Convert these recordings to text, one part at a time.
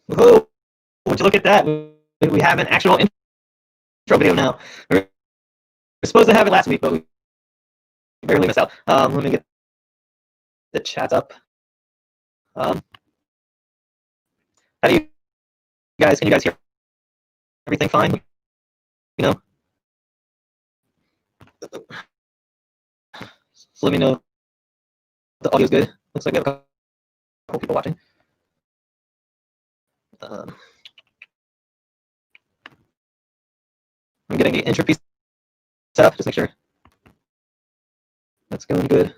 Whoa, would you look at that? We have an actual intro video now. We're supposed to have it last week, but we barely missed out. Let me get the chat up. How do you guys, can you guys hear everything fine? You know? So let me know if the audio's good. Looks like we have a couple people watching. I'm getting the intro piece set up, just make sure that's going good.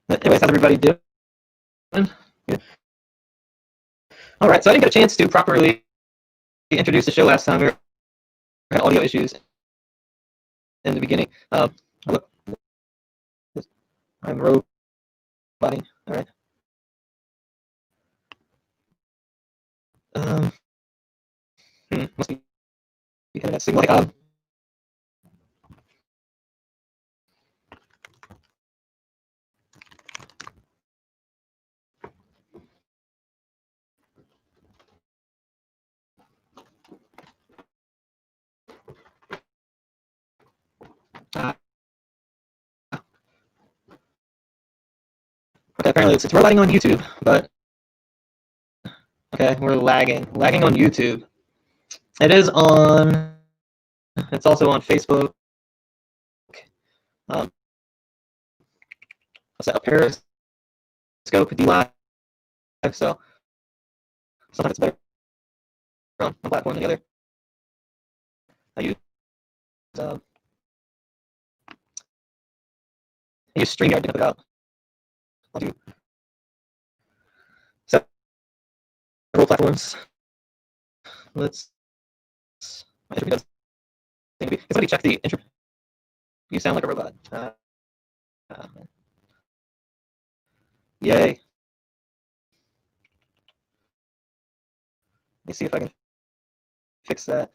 But anyways, how's everybody doing? Good. All right, so I didn't get a chance to properly introduce the show last time. We had audio issues in the beginning. I'm roboting. All right. Must be internet signal. Okay, apparently it's roboting on YouTube, but okay, we're lagging on YouTube. It is on. It's also on Facebook. What's that? A Periscope D Live. So sometimes it's better on one platform than the other. I use StreamYard to put it out. I'll do several platforms. Let's. Somebody check the intro. You sound like a robot. Yay. Let me see if I can fix that.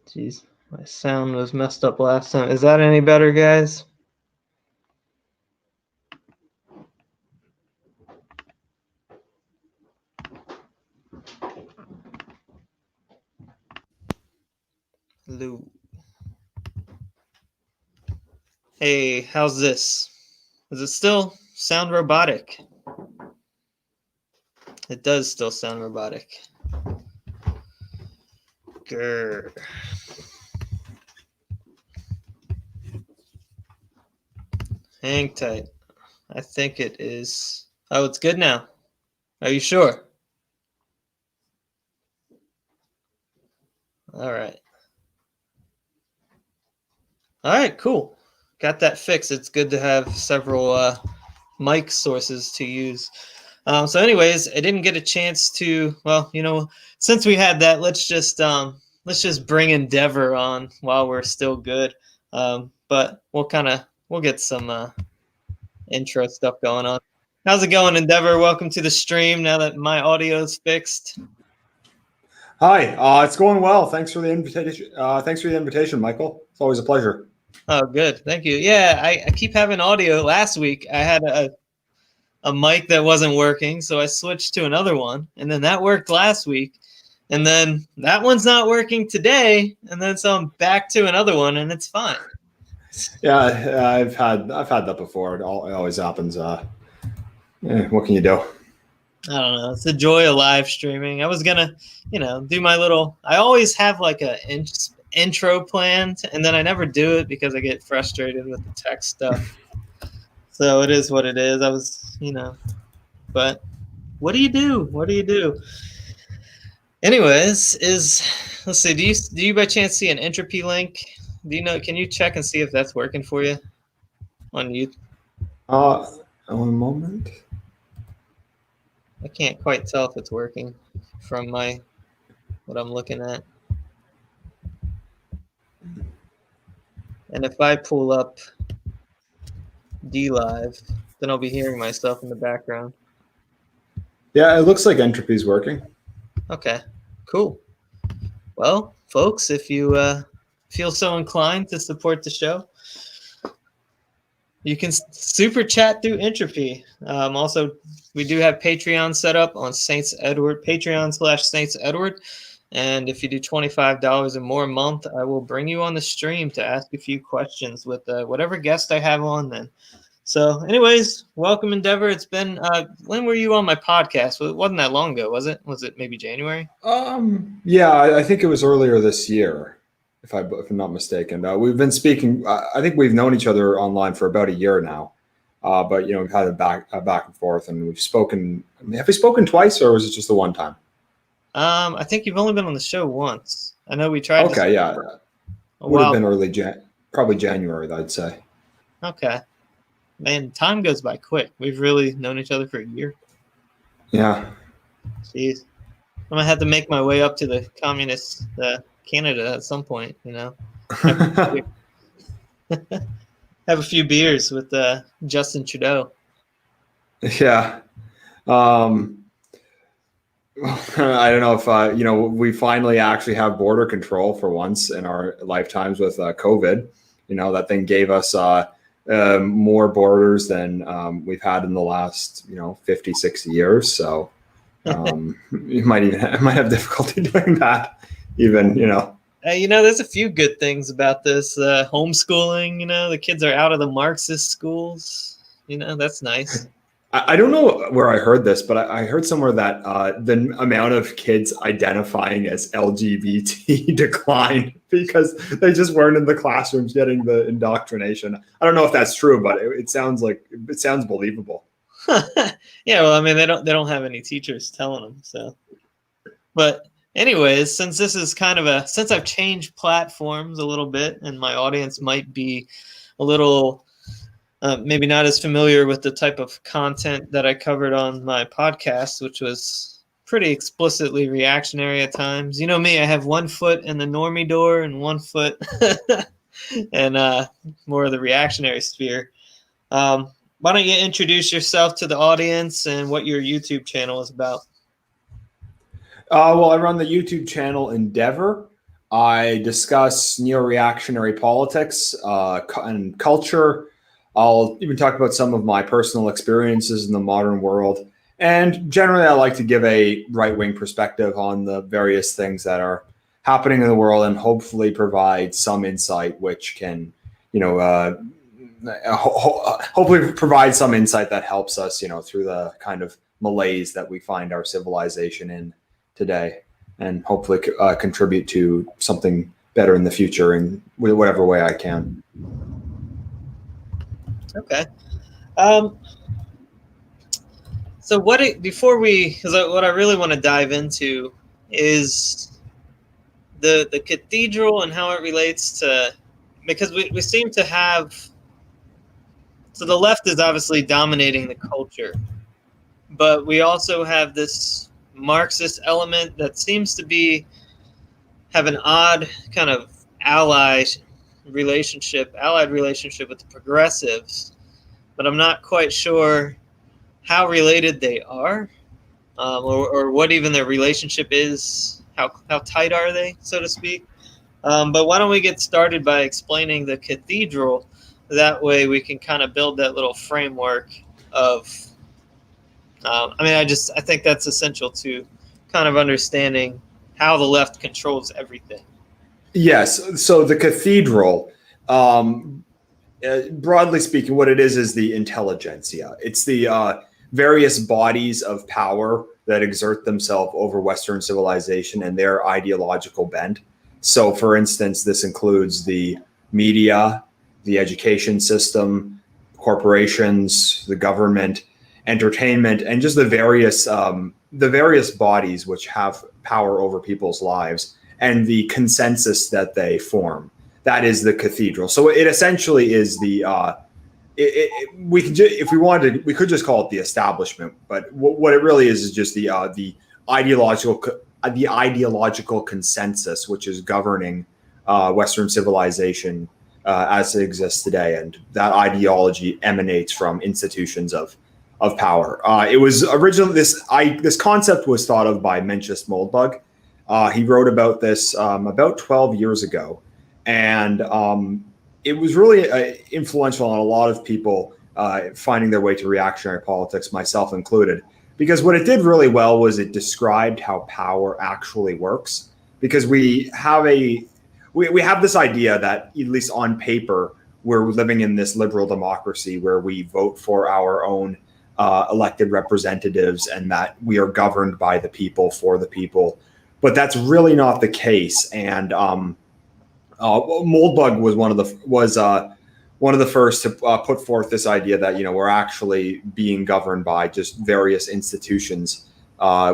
Jeez, my sound was messed up last time. Is that any better, guys? Hello. Hey, how's this? Does it still sound robotic? It does still sound robotic. Grr. Hang tight. I think it is. Oh, it's good now. Are you sure? All right. All right, cool. Got that fixed. It's good to have several mic sources to use. So anyways, I didn't get a chance to, well, you know, since we had that, let's just bring Endeavour on while we're still good. But we'll get some intro stuff going on. How's it going, Endeavour? Welcome to the stream now that my audio is fixed. Hi, it's going well. Thanks for the invitation. Michael. It's always a pleasure. Oh, good. Thank you. Yeah, I keep having audio. Last week I had a mic that wasn't working, so I switched to another one, and then that worked last week, and then that one's not working today, and then so I'm back to another one, and it's fine. Yeah, I've had that before. It always happens. What can you do? I don't know. It's the joy of live streaming. I was gonna, do my little. I always have like a intro planned, and then I never do it because I get frustrated with the tech stuff. So it is what it is. I was, but what do you do? What do you do? Anyways, let's see. Do you by chance see an entropy link? Do you know? Can you check and see if that's working for you on YouTube? One moment. I can't quite tell if it's working from what I'm looking at. And if I pull up D-Live. Then I'll be hearing myself in the background. Yeah, it looks like entropy's working. Okay, cool. Well, folks, if you feel so inclined to support the show, you can super chat through Entropy. Also, we do have Patreon set up on Saints Edward, Patreon/Saints Edward. And if you do $25 or more a month, I will bring you on the stream to ask a few questions with whatever guest I have on then. So anyways, welcome Endeavour. It's been, when were you on my podcast? Well, it wasn't that long ago, was it? Was it maybe January? Yeah, I think it was earlier this year, if I'm not mistaken. We've been speaking, I think we've known each other online for about a year now. But, we've had a back and forth, and we've spoken. Have we spoken twice, or was it just the one time? I think you've only been on the show once. I know we tried. Okay, yeah. Would have been probably January, I'd say. Okay. Man, time goes by quick. We've really known each other for a year. Yeah. Jeez. I'm going to have to make my way up to the communist Canada at some point, Have a few beers with Justin Trudeau. Yeah. I don't know if, we finally actually have border control for once in our lifetimes with COVID. That thing gave us more borders than we've had in the last 50, 60 years. So you might have difficulty doing that even. There's a few good things about this homeschooling. The kids are out of the Marxist schools. That's nice. I don't know where I heard this, but I heard somewhere that the amount of kids identifying as LGBT declined because they just weren't in the classrooms getting the indoctrination. I don't know if that's true, but it sounds believable. Yeah, well, I mean, they don't have any teachers telling them. So, but anyways, since this is since I've changed platforms a little bit, and my audience might be a little. Maybe not as familiar with the type of content that I covered on my podcast, which was pretty explicitly reactionary at times. You know me, I have 1 foot in the normie door and 1 foot and more of the reactionary sphere. Why don't you introduce yourself to the audience and what your YouTube channel is about? Well, I run the YouTube channel Endeavour. I discuss neo-reactionary politics and culture. I'll even talk about some of my personal experiences in the modern world. And generally, I like to give a right-wing perspective on the various things that are happening in the world and hopefully provide some insight which can, hopefully provide some insight that helps us, through the kind of malaise that we find our civilization in today, and hopefully contribute to something better in the future in whatever way I can. Okay. So what I really want to dive into is the cathedral and how it relates to, because we seem to have, so the left is obviously dominating the culture, but we also have this Marxist element that seems to have an odd kind of allied relationship with the progressives, but I'm not quite sure how related they are, or what even their relationship is. How tight are they, so to speak? But why don't we get started by explaining the cathedral? That way we can kind of build that little framework of. I think that's essential to kind of understanding how the left controls everything. Yes. So the cathedral, broadly speaking, what it is the intelligentsia. It's the various bodies of power that exert themselves over Western civilization and their ideological bent. So, for instance, this includes the media, the education system, corporations, the government, entertainment, and just the various bodies which have power over people's lives, and the consensus that they form. That is the cathedral. So it essentially is if we wanted, we could just call it the establishment. But what it really is just the ideological consensus which is governing Western civilization as it exists today, and that ideology emanates from institutions of power. It was originally this concept was thought of by Mencius Moldbug. He wrote about this about 12 years ago, and it was really influential on a lot of people finding their way to reactionary politics, myself included. Because what it did really well was it described how power actually works. Because we have this idea that, at least on paper, we're living in this liberal democracy where we vote for our own elected representatives and that we are governed by the people for the people. But that's really not the case. And Moldbug was one of the first to put forth this idea that we're actually being governed by just various institutions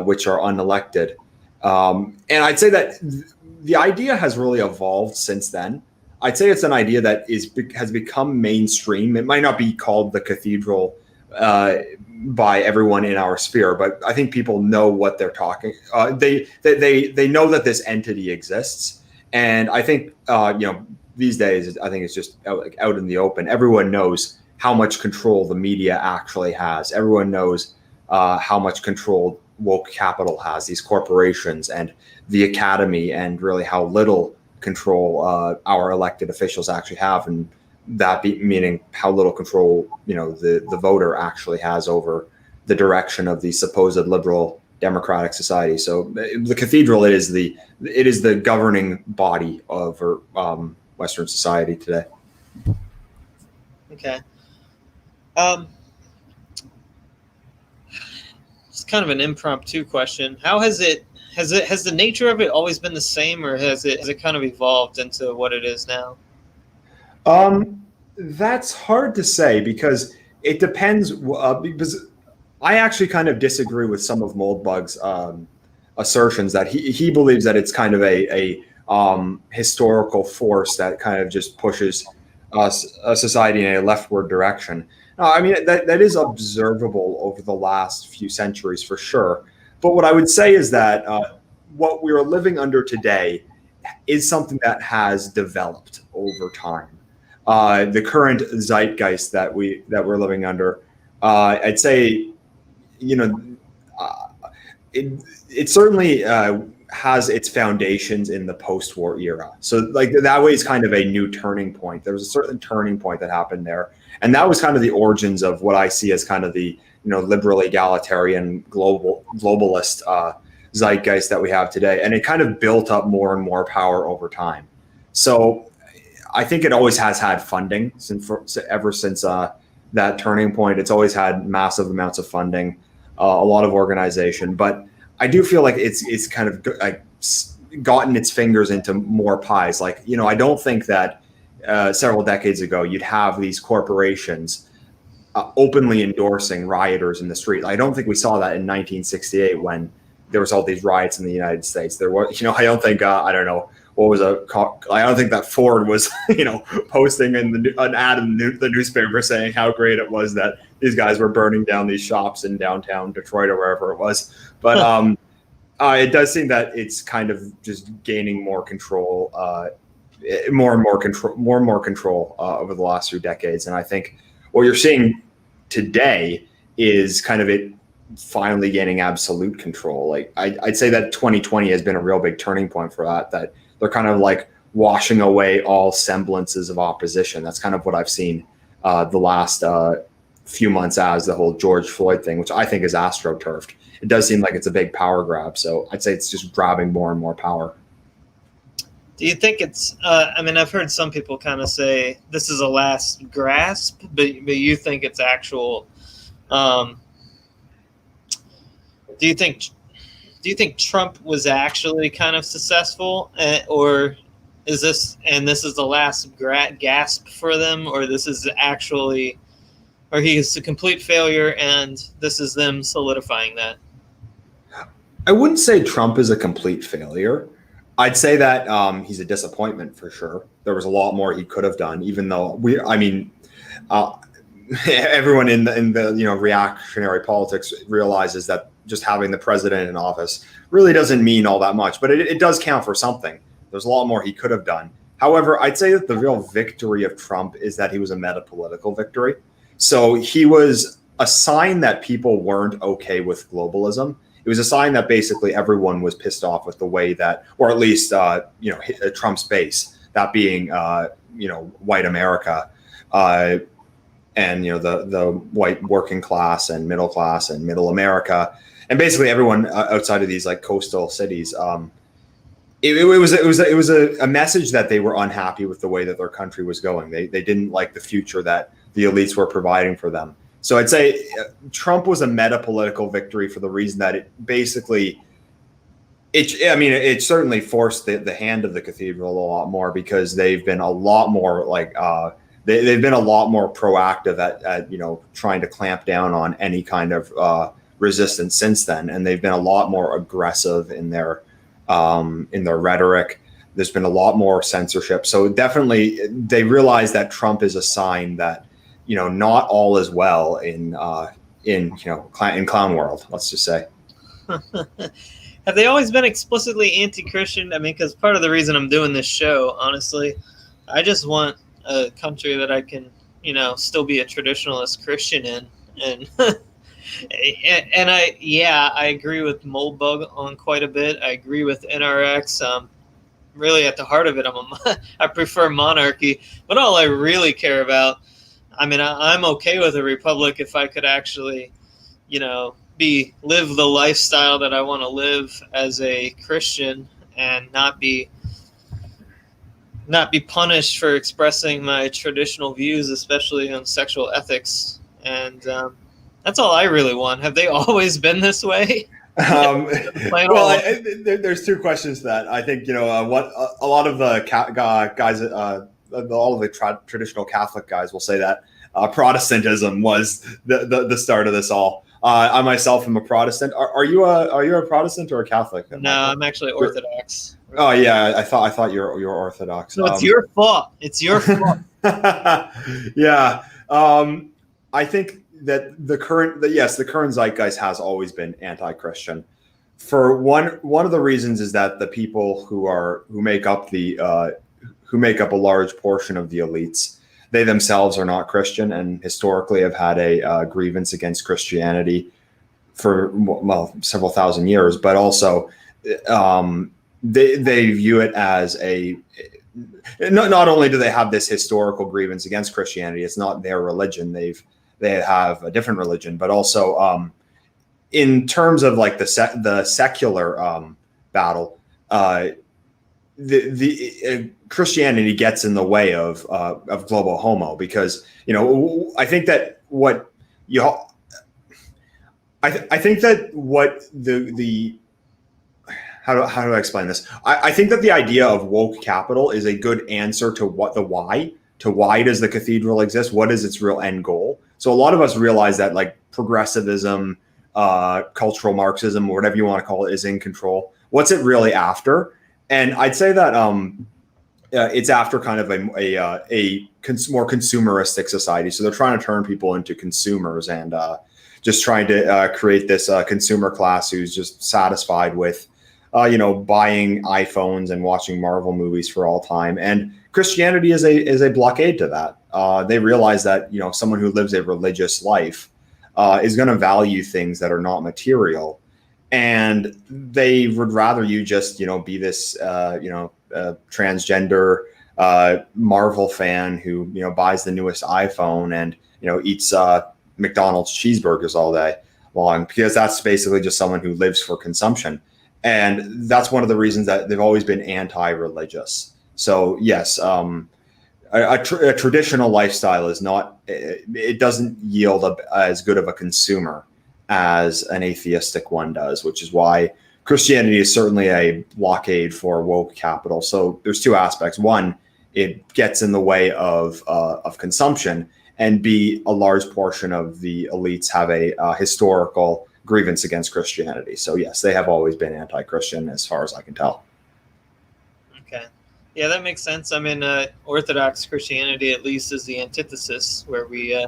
which are unelected. And I'd say that the idea has really evolved since then. I'd say it's an idea that has become mainstream. It might not be called the Cathedral by everyone in our sphere, but I think people know what they're talking. They know that this entity exists, and I think these days I think it's just out in the open. Everyone knows how much control the media actually has. Everyone knows how much control woke capital has, these corporations and the academy, and really how little control our elected officials actually have, and that meaning how little control the voter actually has over the direction of the supposed liberal democratic society. So the Cathedral, it is the governing body of Western society today. Okay. It's kind of an impromptu question. How has the nature of it always been the same, or has it kind of evolved into what it is now? That's hard to say, because it depends. Because I actually kind of disagree with some of Moldbug's assertions that he believes that it's kind of a historical force that kind of just pushes a society in a leftward direction. I mean, that is observable over the last few centuries for sure. But what I would say is that what we are living under today is something that has developed over time. The current zeitgeist that we're living under, I'd say, it certainly has its foundations in the post-war era. So that way is kind of a new turning point. There was a certain turning point that happened there. And that was kind of the origins of what I see as kind of the liberal egalitarian globalist zeitgeist that we have today. And it kind of built up more and more power over time. So I think it always has had funding ever since that turning point. It's always had massive amounts of funding, a lot of organization. But I do feel like it's kind of gotten its fingers into more pies. I don't think that several decades ago you'd have these corporations openly endorsing rioters in the street. I don't think we saw that in 1968 when there was all these riots in the United States. There was, I don't think, I don't know, I don't think that Ford was, posting an ad in the newspaper saying how great it was that these guys were burning down these shops in downtown Detroit or wherever it was. But it does seem that it's kind of just gaining more control, more and more control over the last few decades. And I think what you're seeing today is kind of it finally gaining absolute control. I'd say that 2020 has been a real big turning point for that they're kind of washing away all semblances of opposition. That's kind of what I've seen the last few months as the whole George Floyd thing, which I think is astroturfed. It does seem like it's a big power grab. So I'd say it's just grabbing more and more power. Do you think it's, I've heard some people kind of say this is a last grasp, but you think it's actual, do you think Trump was actually kind of successful, or is this the last gasp for them, or this is actually, or he is a complete failure and this is them solidifying that? I wouldn't say Trump is a complete failure. I'd say that he's a disappointment for sure. There was a lot more he could have done, even though everyone in the reactionary politics realizes that just having the president in office really doesn't mean all that much, but it does count for something. There's a lot more he could have done. However, I'd say that the real victory of Trump is that he was a meta-political victory. So he was a sign that people weren't okay with globalism. It was a sign that basically everyone was pissed off with the way that, or at least, Trump's base, that being, white America, and the white working class and middle America, and basically everyone outside of these like coastal cities. It was a message that they were unhappy with the way that their country was going. They didn't like the future that the elites were providing for them. So I'd say Trump was a meta political victory for the reason that it basically, it certainly forced the hand of the cathedral a lot more, because they've been a lot more like they've been a lot more proactive at trying to clamp down on any kind of resistance since then, and they've been a lot more aggressive in their rhetoric. There's been a lot more censorship. So definitely they realize that Trump is a sign that, not all is well in clown world, let's just say. Have they always been explicitly anti-Christian? I mean, because part of the reason I'm doing this show, honestly, I just want a country that I can, still be a traditionalist Christian in. And and I agree with Moldbug on quite a bit. I agree with NRX. Really, at the heart of it, I prefer monarchy. But all I really care about, I'm okay with a republic if I could actually, live the lifestyle that I want to live as a Christian, and not be punished for expressing my traditional views, especially on sexual ethiks. And that's all I really want. Have they always been this way? There's two questions to that. I think what a lot of the guys, all of the traditional Catholic guys will say that Protestantism was the start of this all. I myself am a Protestant. Are you a Protestant or a Catholic? No, I'm actually Orthodox. Oh yeah, I thought you're Orthodox. So it's your fault. It's your fault. Yeah, I think that the current zeitgeist has always been anti-Christian. For one of the reasons is that the people who make up a large portion of the elites, they themselves are not Christian, and historically have had a grievance against Christianity for several thousand years. But also, they view it as not only do they have this historical grievance against Christianity, it's not their religion. They have a different religion, but also in terms of like the secular battle, the Christianity gets in the way of global homo, because I think that what how do I explain this? I think that the idea of woke capital is a good answer to why does the cathedral exist? What is its real end goal? So a lot of us realize that like progressivism, cultural Marxism, whatever you want to call it, is in control. What's it really after? And I'd say that it's after kind of a more consumeristic society. So they're trying to turn people into consumers, and just trying to create this consumer class who's just satisfied with buying iPhones and watching Marvel movies for all time. And Christianity is a blockade to that. They realize that someone who lives a religious life is going to value things that are not material, and they would rather you just be this transgender Marvel fan who buys the newest iPhone and eats McDonald's cheeseburgers all day long, because that's basically just someone who lives for consumption. And that's one of the reasons that they've always been anti-religious. So yes, a traditional lifestyle is not, it doesn't yield as good of a consumer as an atheistic one does, which is why Christianity is certainly a blockade for woke capital. So there's two aspects. One, it gets in the way of consumption, and B, a large portion of the elites have a historical grievance against Christianity. So yes, they have always been anti-Christian as far as I can tell. Okay. Yeah, that makes sense. Orthodox Christianity at least is the antithesis, where we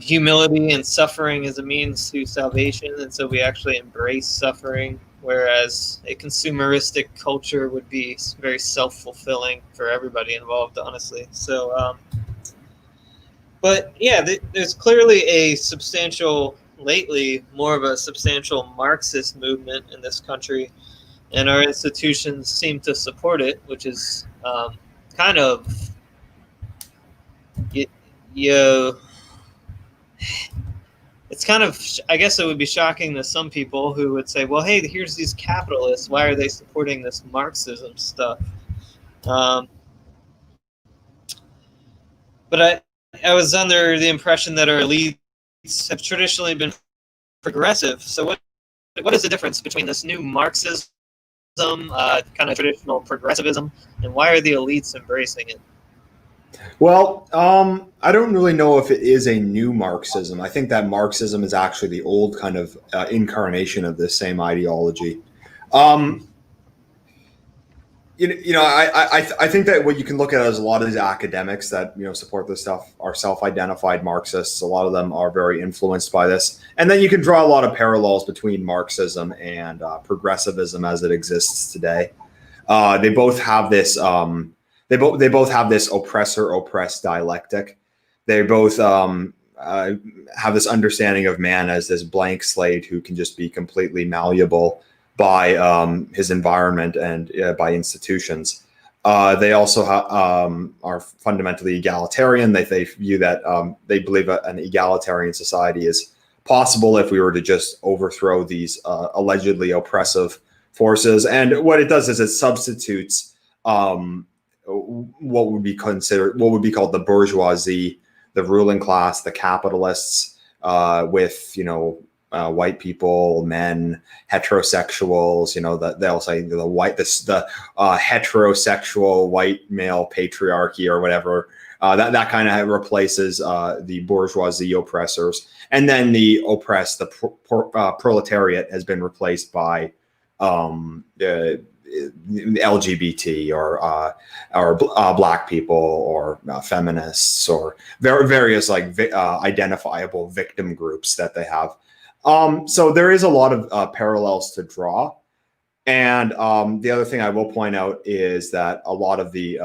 humility and suffering is a means to salvation, and so we actually embrace suffering whereas a consumeristic culture would be very self-fulfilling for everybody involved, honestly. So, but yeah, there's clearly a substantial, lately, more of a substantial Marxist movement in this country, and our institutions seem to support it, which is kind of, you it's kind of, I guess it would be shocking to some people who would say, well, hey, here's these capitalists. Why are they supporting this Marxism stuff? Um, but I was under the impression that our elites have traditionally been progressive. So what is the difference between this new Marxism, kind of traditional progressivism, and why are the elites embracing it? Well, I don't really know if it is a new Marxism. I think that Marxism is actually the old kind of incarnation of this same ideology. Um, I think that what you can look at is a lot of these academics that support this stuff are self-identified Marxists. A lot of them are very influenced by this, and then you can draw a lot of parallels between Marxism and progressivism as it exists today. They both have this. They both have this oppressor-oppressed dialectic. They both have this understanding of man as this blank slate who can just be completely malleable by his environment and by institutions. They also are fundamentally egalitarian. They view that they believe an egalitarian society is possible if we were to just overthrow these allegedly oppressive forces. And what it does is it substitutes what would be called the bourgeoisie, the ruling class, the capitalists, with white people, men, heterosexuals. They'll say the heterosexual white male patriarchy or whatever. That kind of replaces the bourgeoisie oppressors, and then the oppressed, the proletariat, has been replaced by LGBT or black people or feminists or various identifiable victim groups that they have. So there is a lot of parallels to draw. And the other thing I will point out is that a lot of the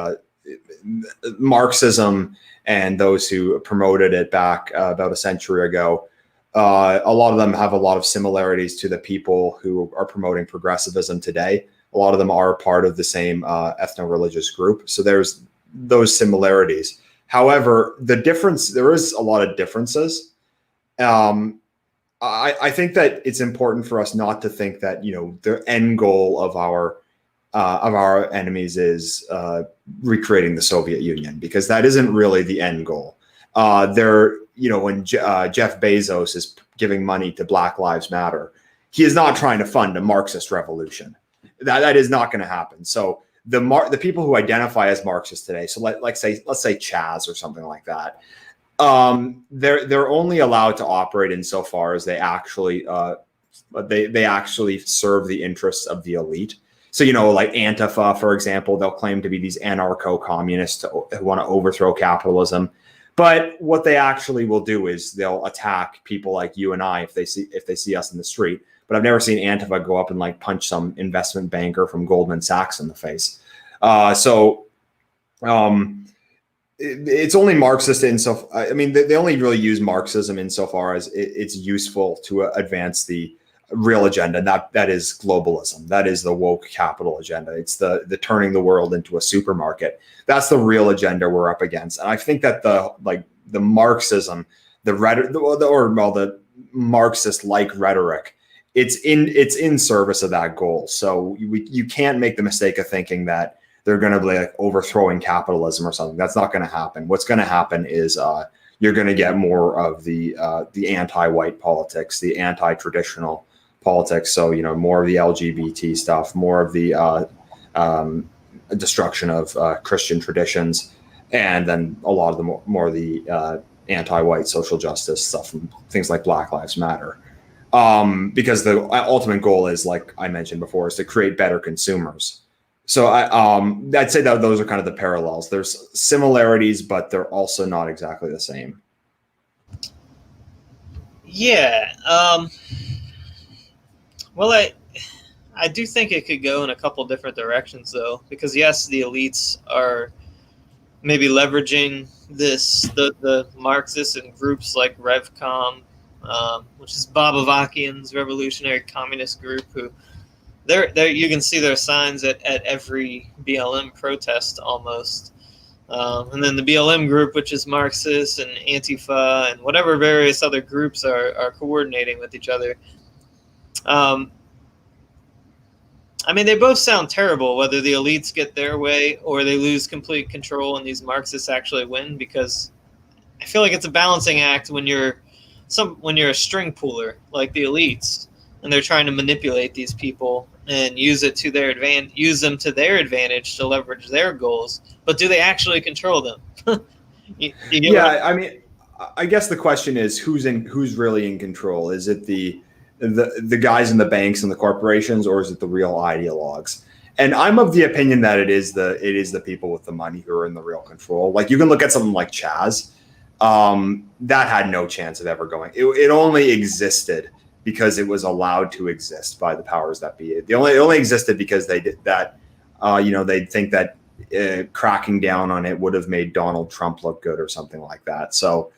Marxism and those who promoted it back about a century ago, a lot of them have a lot of similarities to the people who are promoting progressivism today. A lot of them are part of the same ethno-religious group. So there's those similarities. However, there is a lot of differences. I think that it's important for us not to think that the end goal of our enemies is recreating the Soviet Union, because that isn't really the end goal. When Jeff Bezos is giving money to Black Lives Matter, he is not trying to fund a Marxist revolution. That is not going to happen. So the people who identify as Marxists today, so let's say Chaz or something like that, they're only allowed to operate insofar as they actually serve the interests of the elite. So like Antifa, for example, they'll claim to be these anarcho-communists who want to overthrow capitalism. But what they actually will do is they'll attack people like you and I if they see us in the street. But I've never seen Antifa go up and punch some investment banker from Goldman Sachs in the face. It's only Marxist insofar. I mean, they only really use Marxism insofar as it's useful to advance the real agenda, and that is globalism. That is the woke capital agenda. It's the turning the world into a supermarket. That's the real agenda we're up against. And I think that the Marxism, the Marxist-like rhetoric, it's in service of that goal. So you can't make the mistake of thinking that they're going to be overthrowing capitalism or something. That's not going to happen. What's going to happen is you're going to get more of the anti-white politics, the anti-traditional politics. So more of the LGBT stuff, more of the destruction of Christian traditions, and then a lot of the more of the anti-white social justice stuff, and things like Black Lives Matter. Because the ultimate goal is, like I mentioned before, is to create better consumers. So I'd say that those are kind of the parallels. There's similarities, but they're also not exactly the same. Yeah. Well, I do think it could go in a couple different directions, though, because yes, the elites are maybe leveraging the Marxists and groups like Revcom, which is Bob Avakian's revolutionary communist group, who they're you can see their signs at every BLM protest almost. And then the BLM group, which is Marxist and Antifa and whatever various other groups are coordinating with each other. I mean, they both sound terrible, whether the elites get their way or they lose complete control and these Marxists actually win, because I feel like it's a balancing act when you're a string puller like the elites, and they're trying to manipulate these people and use them to their advantage to leverage their goals. But do they actually control them? Yeah, I mean, I guess the question is who's really in control? Is it the guys in the banks and the corporations, or is it the real ideologues? And I'm of the opinion that it is the people with the money who are in the real control. Like, you can look at something like Chaz, that had no chance of ever going. It only existed because it was allowed to exist by the powers that be. It only existed because they did that. They think that cracking down on it would have made Donald Trump look good or something like that. So,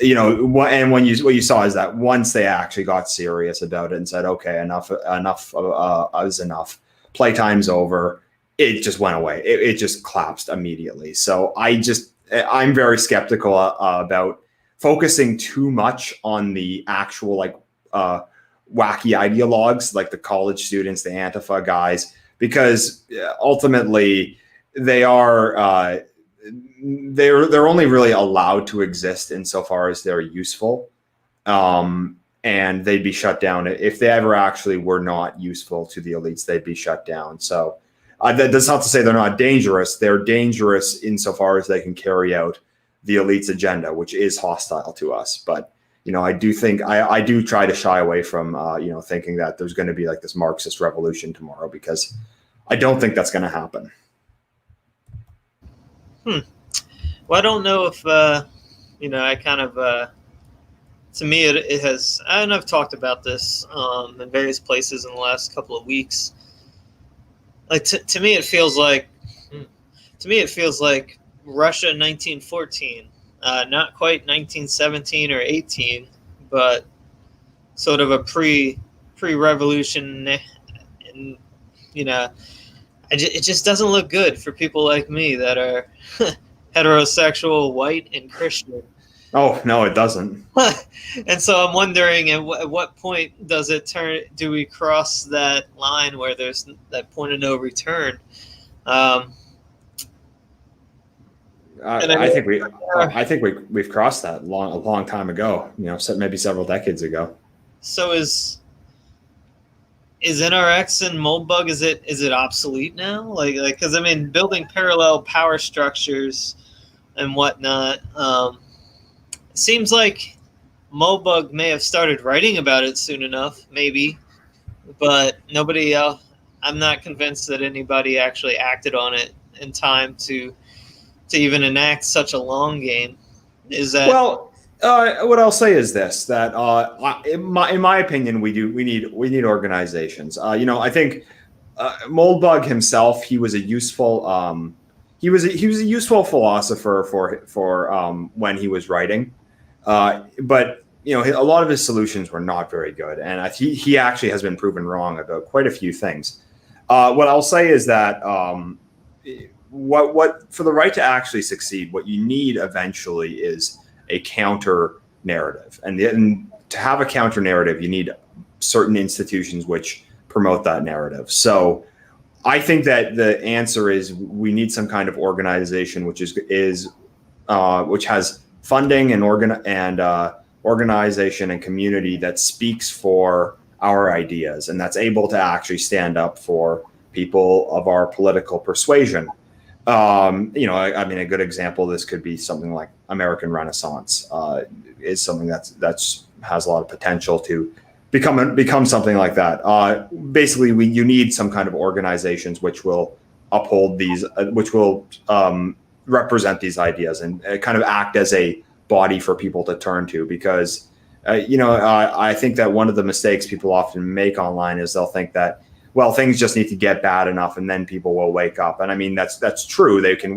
and what you saw is that once they actually got serious about it and said, okay, enough is enough, playtime's over, it just went away. It just collapsed immediately. So I'm very skeptical about focusing too much on the actual wacky ideologues, like the college students, the Antifa guys, because ultimately they're only really allowed to exist insofar as they're useful, and they'd be shut down if they ever actually were not useful to the elites. They'd be shut down. So that's not to say they're not dangerous. They're dangerous insofar as they can carry out the elites' agenda, which is hostile to us. But I do think I do try to shy away from thinking that there's going to be like this Marxist revolution tomorrow, because I don't think that's going to happen. Well, I don't know if I kind of to me it has, and I've talked about this in various places in the last couple of weeks. Like to me it feels like Russia in 1914, not quite 1917 or 18, but sort of a pre-revolution, and it just doesn't look good for people like me that are heterosexual, white, and Christian. Oh, no, it doesn't. And so I'm wondering, at what point does it turn? Do we cross that line where there's that point of no return? I think we've crossed that a long time ago. Maybe several decades ago. So is NRX and Moldbug, is it obsolete now? Like because I mean, building parallel power structures and whatnot. Seems like Moldbug may have started writing about it soon enough, maybe, but nobody else. I'm not convinced that anybody actually acted on it in time to even enact such a long game. Is that what I'll say is this: that in my opinion, we need organizations. I think Moldbug himself, he was a useful he was a useful philosopher for when he was writing, but a lot of his solutions were not very good, and he actually has been proven wrong about quite a few things. What I'll say is that what for the right to actually succeed, what you need eventually is a counter narrative, and to have a counter narrative, you need certain institutions which promote that narrative. So I think that the answer is we need some kind of organization which which has funding and organization and community that speaks for our ideas and that's able to actually stand up for people of our political persuasion. I mean, a good example of this could be something like American Renaissance is something that's has a lot of potential to become something like that. Basically, you need some kind of organizations which will uphold these, which will represent these ideas and kind of act as a body for people to turn to. Because, I think that one of the mistakes people often make online is they'll think that, well, things just need to get bad enough and then people will wake up. And I mean, that's true. They can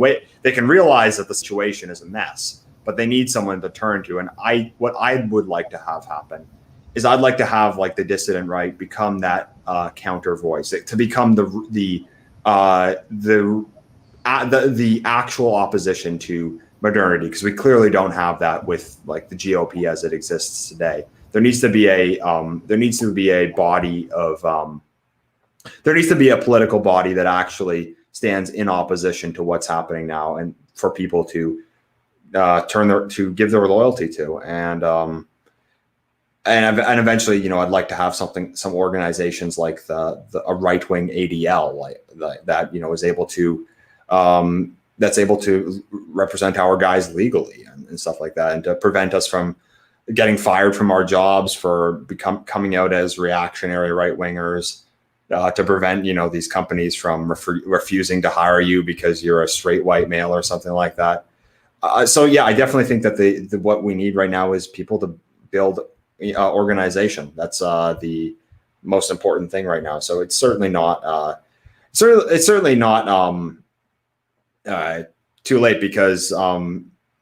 realize that the situation is a mess, but they need someone to turn to. And what I would like to have happen is I'd like to have like the dissident right become that counter voice, to become the actual opposition to modernity, because we clearly don't have that with like the GOP as it exists today. There needs to be a political body that actually stands in opposition to what's happening now, and for people to give their loyalty to, and eventually, you know, I'd like to have some organizations like a right-wing ADL like that, you know, is able to that's able to represent our guys legally and stuff like that, and to prevent us from getting fired from our jobs for coming out as reactionary right-wingers, to prevent, you know, these companies from refusing to hire you because you're a straight white male or something like that. So yeah, I definitely think that what we need right now is people to build organization. That's the most important thing right now. So it's certainly not too late, because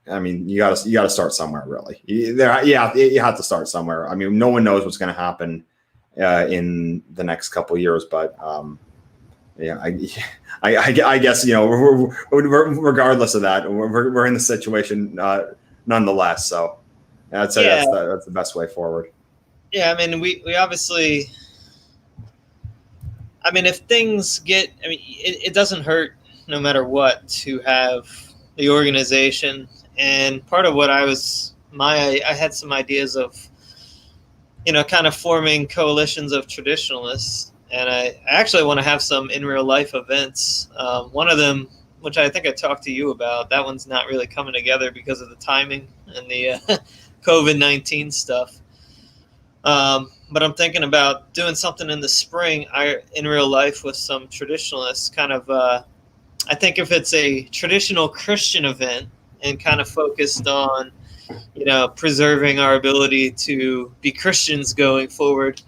I mean, you gotta start somewhere, really. You have to start somewhere. I mean, no one knows what's going to happen in the next couple of years, but yeah, I guess, you know, we're regardless of that, we're in the situation nonetheless. So I'd say that's the best way forward. Yeah, I mean, we obviously, I mean, if things get, I mean, it doesn't hurt no matter what to have the organization. And part of what I had some ideas of, you know, kind of forming coalitions of traditionalists. And I actually want to have some in real life events. One of them, which I think I talked to you about, that one's not really coming together because of the timing and the COVID-19 stuff. But I'm thinking about doing something in the spring in real life with some traditionalists, kind of, I think if it's a traditional Christian event and kind of focused on, you know, preserving our ability to be Christians going forward,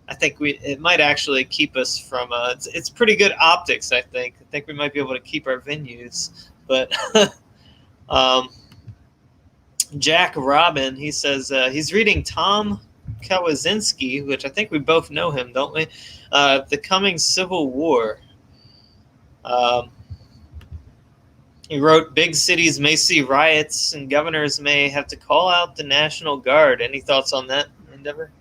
I think it might actually keep us from, it's pretty good optics, I think. I think we might be able to keep our venues. But Jack Robin, he says he's reading Tom Kawasinski, which I think we both know him, don't we? The Coming Civil War. He wrote, big cities may see riots and governors may have to call out the National Guard. Any thoughts on that, Endeavour?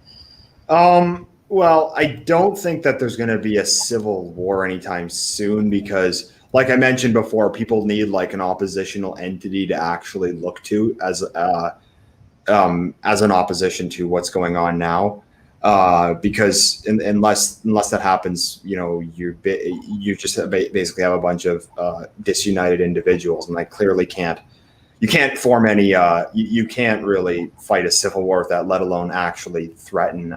Well, I don't think that there's going to be a civil war anytime soon, because like I mentioned before, people need like an oppositional entity to actually look to as an opposition to what's going on now. Because unless that happens, you know, you just basically have a bunch of disunited individuals, and I clearly you can't form any, you can't really fight a civil war with that, let alone actually threaten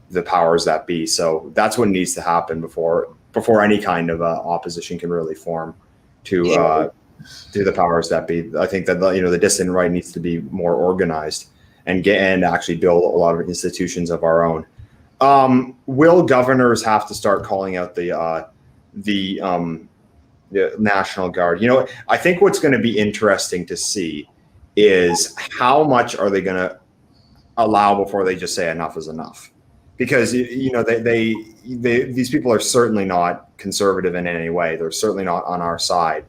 the powers that be. So that's what needs to happen before any kind of opposition can really form to the powers that be. I think that the dissident right needs to be more organized and actually build a lot of institutions of our own. Will governors have to start calling out the National Guard? You know, I think what's going to be interesting to see is how much are they going to allow before they just say enough is enough. Because, you know, these people are certainly not conservative in any way. They're certainly not on our side.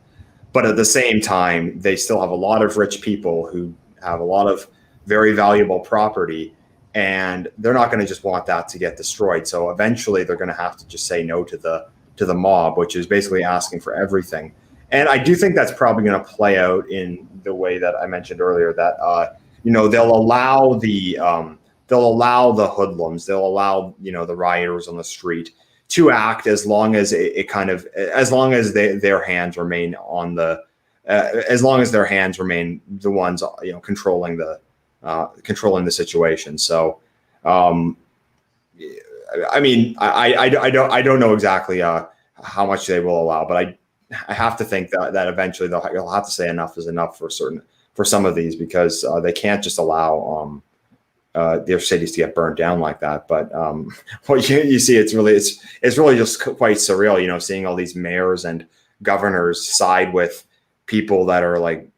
But at the same time, they still have a lot of rich people who have a lot of very valuable property, and they're not going to just want that to get destroyed. So eventually they're going to have to just say no to the mob, which is basically asking for everything. And I do think that's probably going to play out in the way that I mentioned earlier, that you know, they'll allow the hoodlums, they'll allow, you know, the rioters on the street to act as long as as long as their hands remain on the as long as their hands remain the ones, you know, controlling the situation. So I mean, I don't know exactly how much they will allow, but I have to think that eventually they'll have to say enough is enough for some of these, because they can't just allow their cities to get burnt down like that. But what you see, it's really just quite surreal, you know, seeing all these mayors and governors side with people that are like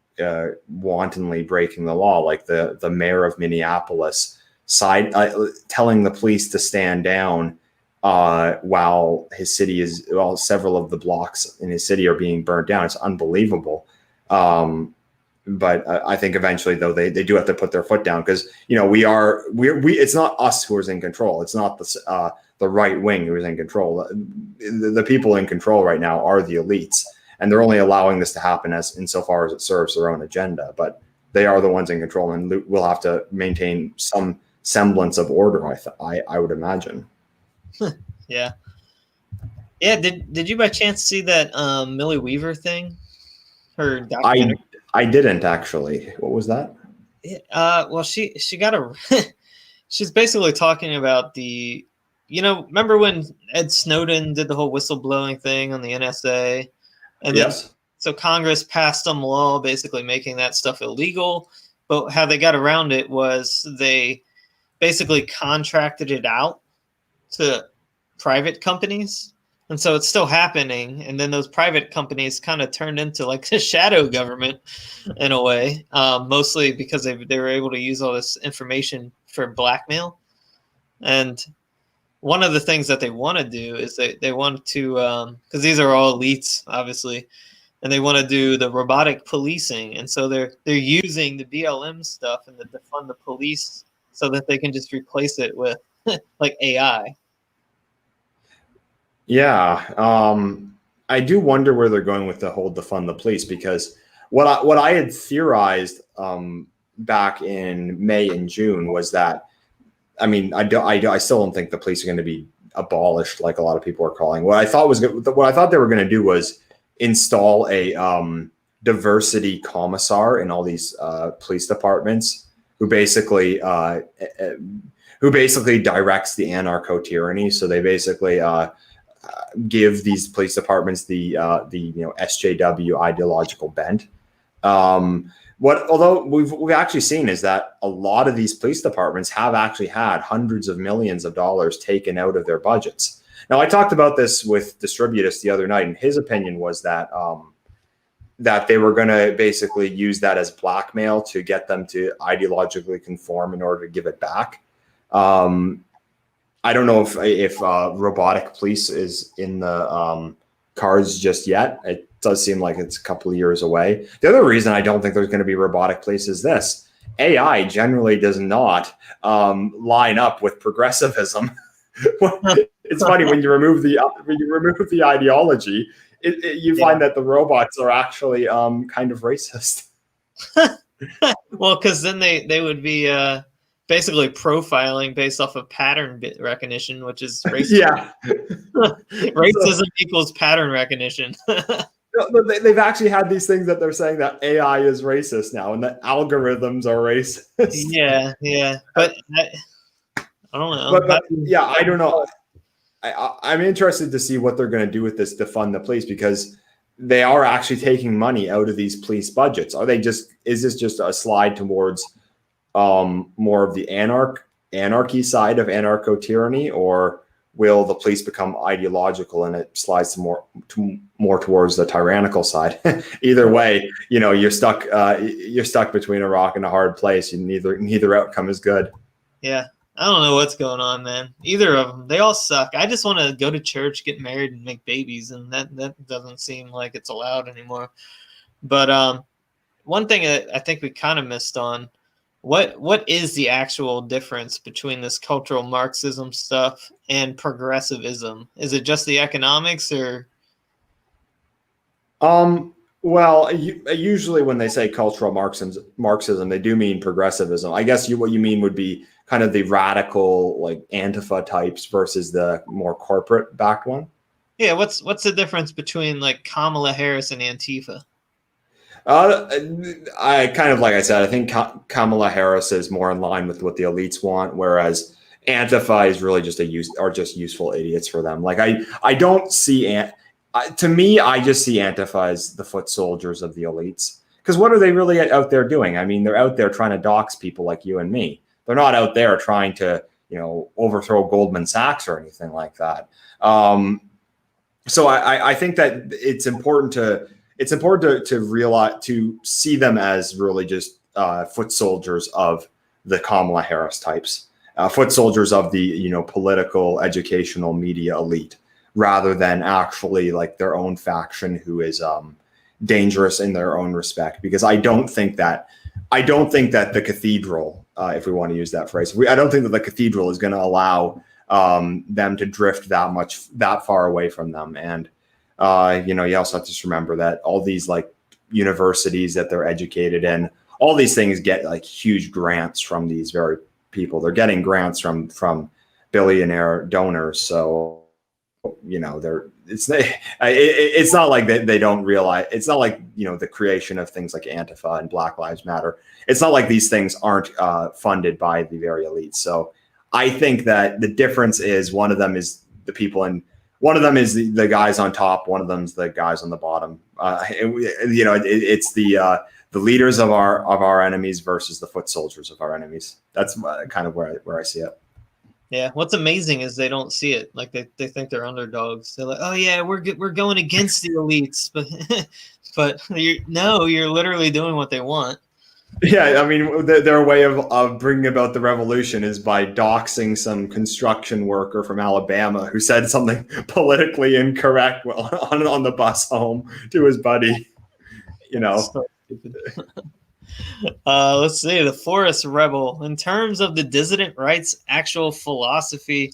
wantonly breaking the law, like the mayor of Minneapolis telling the police to stand down while several of the blocks in his city are being burnt down. It's unbelievable. But I think eventually, though, they do have to put their foot down, because, you know, it's not us who is in control. It's not the right wing who is in control. The people in control right now are the elites, and they're only allowing this to happen insofar as it serves their own agenda. But they are the ones in control, and we'll have to maintain some semblance of order, I would imagine. Yeah. Did you by chance see that Millie Weaver thing? Her documentary? I didn't actually. What was that? Well, she got she's basically talking about remember when Ed Snowden did the whole whistleblowing thing on the NSA? And yes. So Congress passed some law basically making that stuff illegal. But how they got around it was they basically contracted it out to private companies. And so it's still happening. And then those private companies kind of turned into like a shadow government in a way, mostly because they were able to use all this information for blackmail. And one of the things that they want to do is they want to, because these are all elites, obviously, and they want to do the robotic policing. And so they're using the BLM stuff and the defund the police so that they can just replace it with like AI. Yeah, I do wonder where they're going with the whole defund the police, because what I had theorized back in May and June was that, I mean, I still don't think the police are going to be abolished like a lot of people are calling. What I thought they were going to do was install a diversity commissar in all these police departments who basically directs the anarcho-tyranny. So they basically give these police departments the SJW ideological bent. Although we've actually seen is that a lot of these police departments have actually had hundreds of millions of dollars taken out of their budgets. Now, I talked about this with Distributus the other night, and his opinion was that that they were going to basically use that as blackmail to get them to ideologically conform in order to give it back. I don't know if robotic police is in the cards just yet. It does seem like it's a couple of years away. The other reason I don't think there's going to be robotic police is this: AI generally does not line up with progressivism. It's funny when you remove the ideology, you find that the robots are actually kind of racist. Well, because then they would be basically profiling based off of pattern recognition, which is racism. Yeah. Racism equals pattern recognition. They've actually had these things that they're saying that AI is racist now and that algorithms are racist. Yeah. But I don't know. But yeah, I don't know. I'm interested to see what they're going to do with this defund the police, because they are actually taking money out of these police budgets. Is this just a slide towards more of the anarchy side of anarcho-tyranny, or will the police become ideological and it slides more towards the tyrannical side? Either way, you're stuck between a rock and a hard place. Neither outcome is good. Yeah. I don't know what's going on, man. Either of them. They all suck. I just want to go to church, get married, and make babies, and that doesn't seem like it's allowed anymore. But one thing that I think we kind of missed on, what is the actual difference between this cultural Marxism stuff and progressivism? Is it just the economics, or? Well, usually when they say cultural Marxism, they do mean progressivism. I guess what you mean would be kind of the radical, like Antifa types versus the more corporate backed one. Yeah, what's the difference between like Kamala Harris and Antifa? I kind of, like I said, I think Kamala Harris is more in line with what the elites want, whereas Antifa is really just useful idiots for them. Like I don't see to me, I just see Antifa as the foot soldiers of the elites. Because what are they really out there doing? I mean, they're out there trying to dox people like you and me. They're not out there trying to, overthrow Goldman Sachs or anything like that. So I think that it's important to realize, to see them as really just foot soldiers of the Kamala Harris types, foot soldiers of the political, educational, media elite, rather than actually like their own faction who is dangerous in their own respect. Because I don't think that the cathedral, if we want to use that phrase, I don't think that the cathedral is going to allow them to drift that far away from them. And you also have to just remember that all these like universities that they're educated in, all these things get like huge grants from these very people. They're getting grants from billionaire donors. So it's not like they don't realize. It's not like the creation of things like Antifa and Black Lives Matter. It's not like these things aren't funded by the very elite. So I think that the difference is one of them is the people, and one of them is the guys on top. One of them's the guys on the bottom. It's the leaders of our enemies versus the foot soldiers of our enemies. That's kind of where I see it. Yeah, what's amazing is they don't see it. Like they think they're underdogs. They're like, oh yeah, we're going against the elites, but you're literally doing what they want. Yeah, I mean, their way of bringing about the revolution is by doxing some construction worker from Alabama who said something politically incorrect on the bus home to his buddy. So stupid. Let's see, the Forest Rebel. In terms of the dissident right's actual philosophy,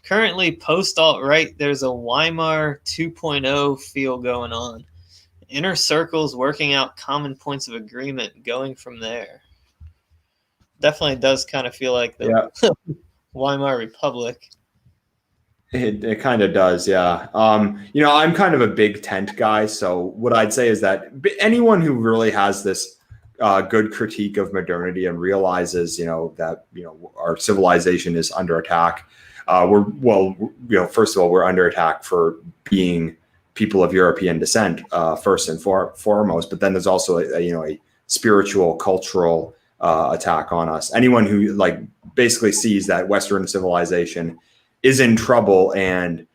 currently post-alt-right, there's a Weimar 2.0 feel going on. Inner circles working out common points of agreement, going from there. Definitely does kind of feel like the Weimar Republic. It kind of does, yeah. I'm kind of a big tent guy, so what I'd say is that anyone who really has this good critique of modernity and realizes, that our civilization is under attack. First of all, we're under attack for being people of European descent, first and foremost. But then there's also a spiritual, cultural attack on us. Anyone who basically sees that Western civilization is in trouble and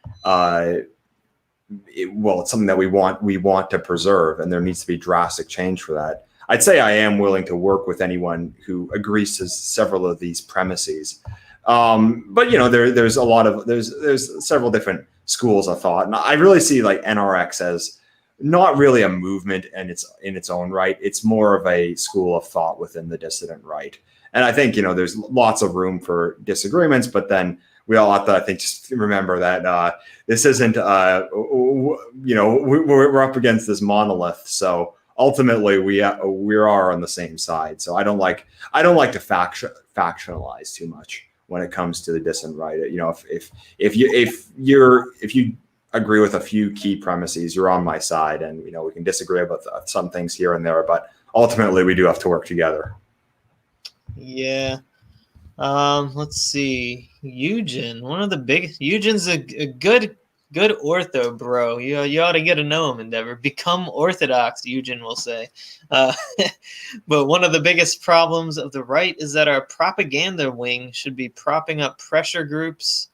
it's something that we want to preserve, and there needs to be drastic change for that. I'd say I am willing to work with anyone who agrees to several of these premises. But there's several different schools of thought, and I really see NRX as not really a movement in its own right. It's more of a school of thought within the dissident right. And I think there's lots of room for disagreements, but then we all have to, I think, just remember that this isn't we're up against this monolith. So ultimately we are on the same side. So I don't like to factionalize too much when it comes to the dissident right. If you agree with a few key premises, you're on my side, and we can disagree about some things here and there, but ultimately we do have to work together. Yeah. Let's see. Eugen, Eugen's a good ortho bro. You ought to get to know him, Endeavour. Become orthodox, Eugen will say. But one of the biggest problems of the right is that our propaganda wing should be propping up pressure groups.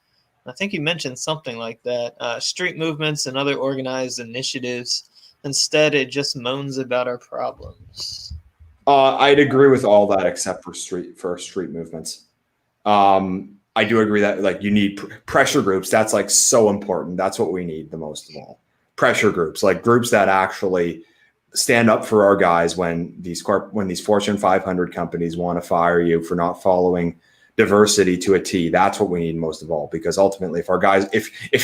I think you mentioned something like that. Street movements and other organized initiatives. Instead, it just moans about our problems. I'd agree with all that except for street movements. I do agree that you need pressure groups. That's so important. That's what we need the most of all. Pressure groups, groups that actually stand up for our guys when these Fortune 500 companies want to fire you for not following diversity to a T. That's what we need most of all, because ultimately, if our guys, if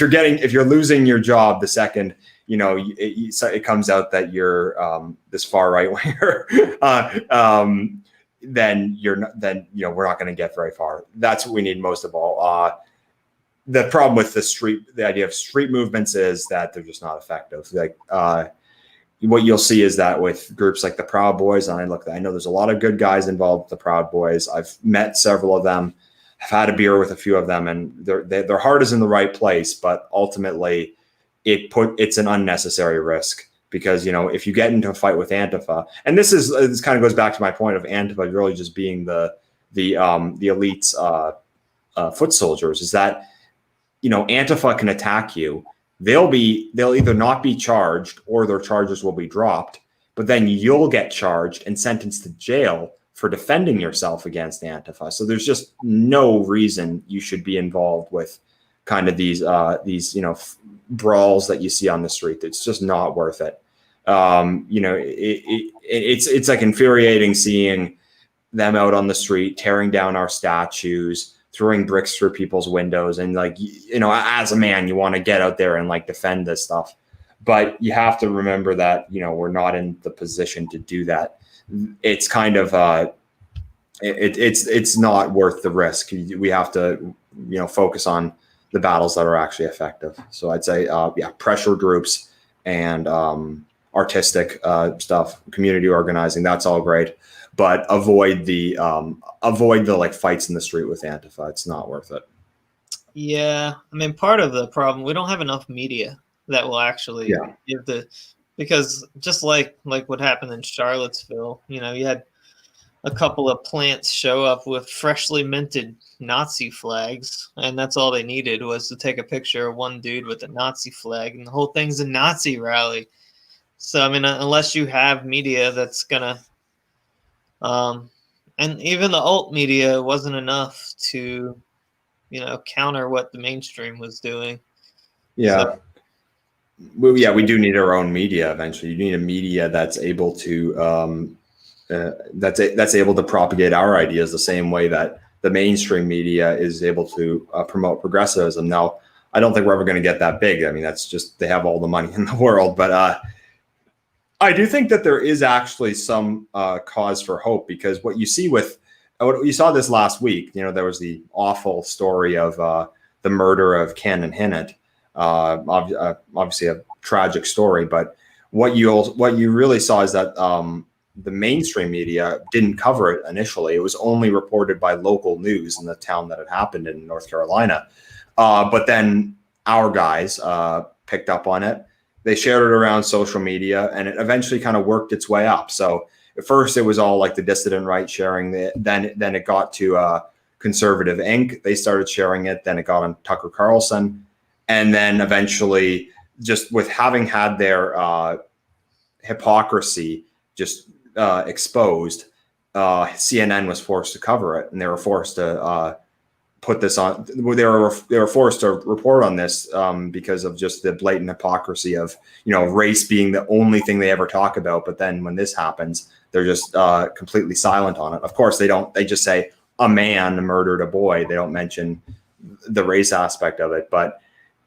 you're losing your job the second it comes out that you're this far right winger, then we're not going to get very far. That's what we need most of all. The problem with the idea of street movements is that they're just not effective. What you'll see is that with groups like the Proud Boys, and I know there's a lot of good guys involved with the Proud Boys. I've met several of them, have had a beer with a few of them, and their heart is in the right place, but ultimately it's an unnecessary risk. Because, if you get into a fight with Antifa, and this kind of goes back to my point of Antifa really just being the the elites foot soldiers is that, Antifa can attack you. They'll either not be charged or their charges will be dropped, but then you'll get charged and sentenced to jail for defending yourself against Antifa. So there's just no reason you should be involved with kind of these brawls that you see on the street. It's just not worth it. It's like infuriating seeing them out on the street, tearing down our statues, throwing bricks through people's windows. And as a man, you want to get out there and defend this stuff. But you have to remember that, we're not in the position to do that. It's kind of, it's not worth the risk. We have to, focus on the battles that are actually effective. So I'd say, pressure groups and artistic stuff, community organizing, that's all great. But avoid the fights in the street with Antifa. It's not worth it. Yeah, I mean, part of the problem, we don't have enough media that will actually give because just like what happened in Charlottesville, you had a couple of plants show up with freshly minted Nazi flags, and that's all they needed was to take a picture of one dude with a Nazi flag, and the whole thing's a Nazi rally. So I mean, unless you have media that's gonna and even the alt media wasn't enough to, counter what the mainstream was doing. Yeah. So, we do need our own media eventually. You need a media that's able to that's able to propagate our ideas the same way that the mainstream media is able to promote progressivism. Now, I don't think we're ever going to get that big. I mean, that's just, they have all the money in the world. But I do think that there is actually some cause for hope, because what you see what you saw this last week, there was the awful story of the murder of Ken and Hinnant. Obviously a tragic story, but what you really saw is that the mainstream media didn't cover it initially. It was only reported by local news in the town that it happened in North Carolina. But then our guys picked up on it. They shared it around social media, and it eventually kind of worked its way up. So at first it was all like the dissident right sharing it. Then it got to Conservative Inc. They started sharing it. Then it got on Tucker Carlson. And then eventually, just with having had their hypocrisy just exposed, CNN was forced to cover it, and they were forced to put this on. They were forced to report on this because of just the blatant hypocrisy of race being the only thing they ever talk about. But then when this happens, they're just completely silent on it. Of course, they don't. They just say a man murdered a boy. They don't mention the race aspect of it, but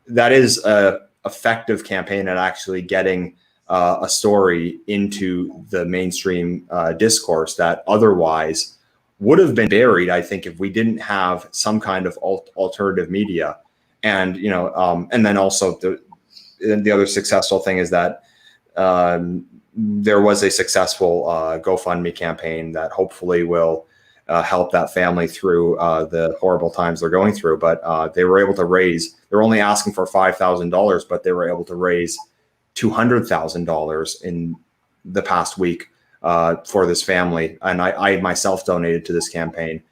that is a effective campaign at actually getting a story into the mainstream discourse that otherwise would have been buried, I think, if we didn't have some kind of alternative media. And and then also the other successful thing is that there was a successful GoFundMe campaign that hopefully will help that family through the horrible times they're going through. But they were able to raise, they're only asking for $5,000, but they were able to raise $200,000 in the past week for this family. And I myself donated to this campaign.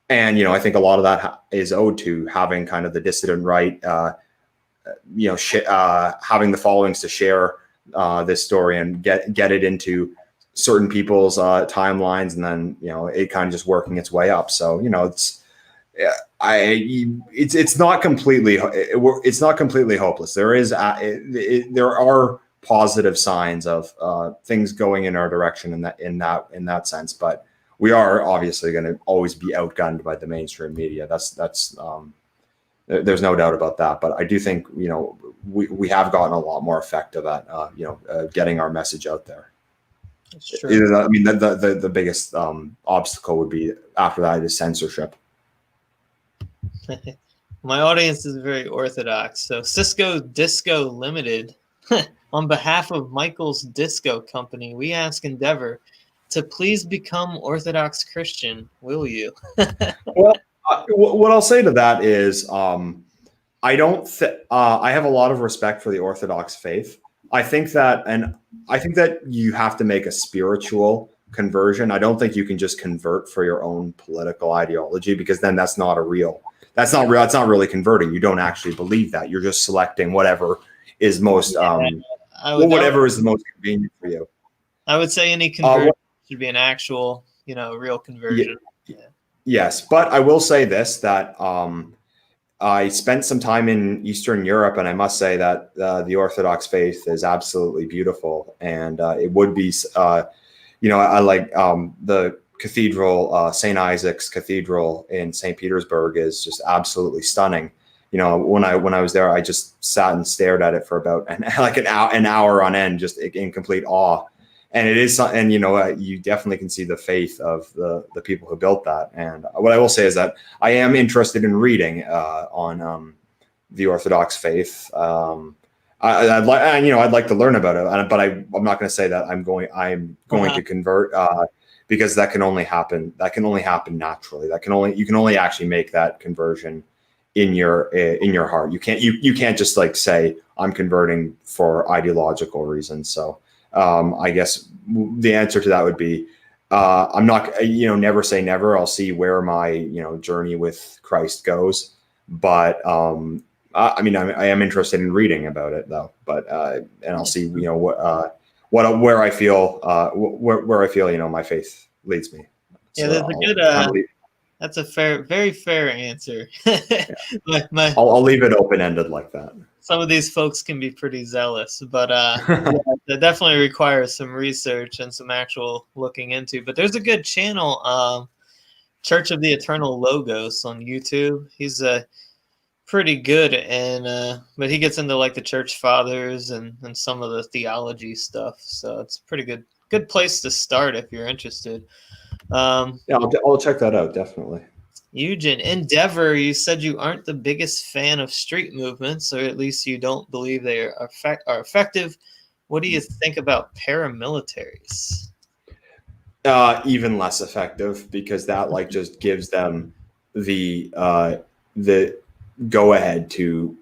And, I think a lot of that is owed to having kind of the dissident right, having the followings to share this story and get it into certain people's timelines, and then it kind of just working its way up. So it's not completely hopeless. There are positive signs of things going in our direction in that sense, but we are obviously going to always be outgunned by the mainstream media. That's there's no doubt about that. But I do think we have gotten a lot more effective at getting our message out there. I mean, the biggest obstacle would be after that is censorship. My audience is very orthodox. So Cisco Disco Limited, on behalf of Michael's Disco Company, we ask Endeavour to please become Orthodox Christian. Will you? Well, what I'll say to that is I have a lot of respect for the Orthodox faith. I think that you have to make a spiritual conversion. I don't think you can just convert for your own political ideology, because then that's not real. That's not really converting. You don't actually believe that. You're just selecting whatever is most whatever is the most convenient for you. I would say any conversion should be an actual, real conversion. Yes, but I will say this, that I spent some time in Eastern Europe, and I must say that the Orthodox faith is absolutely beautiful, and it would be, I like the Cathedral, St. Isaac's Cathedral in St. Petersburg is just absolutely stunning. When I was there, I just sat and stared at it for about an hour on end, just in complete awe. And it is, and you definitely can see the faith of the people who built that. And what I will say is that I am interested in reading on the Orthodox faith. I'd like to learn about it, but I'm not going to say that I'm going to convert, because that can only happen. That can only happen naturally. You can only actually make that conversion in your heart. You can't just like say I'm converting for ideological reasons. So I guess the answer to that would be I'm not, never say never. I'll see where my journey with Christ goes, but I am interested in reading about it though. But and I'll see where I feel my faith leads me. Yeah, so there's a good. That's a very fair answer. I'll leave it open-ended like that. Some of these folks can be pretty zealous, but it definitely requires some research and some actual looking into. But there's a good channel, Church of the Eternal Logos on YouTube. He's pretty good, and but he gets into like the church fathers and some of the theology stuff. So it's a pretty good place to start if you're interested. I'll check that out, definitely. Eugen, Endeavour, you said you aren't the biggest fan of street movements, or at least you don't believe they are effective. What do you think about paramilitaries? Even less effective, because that just gives them the go ahead to,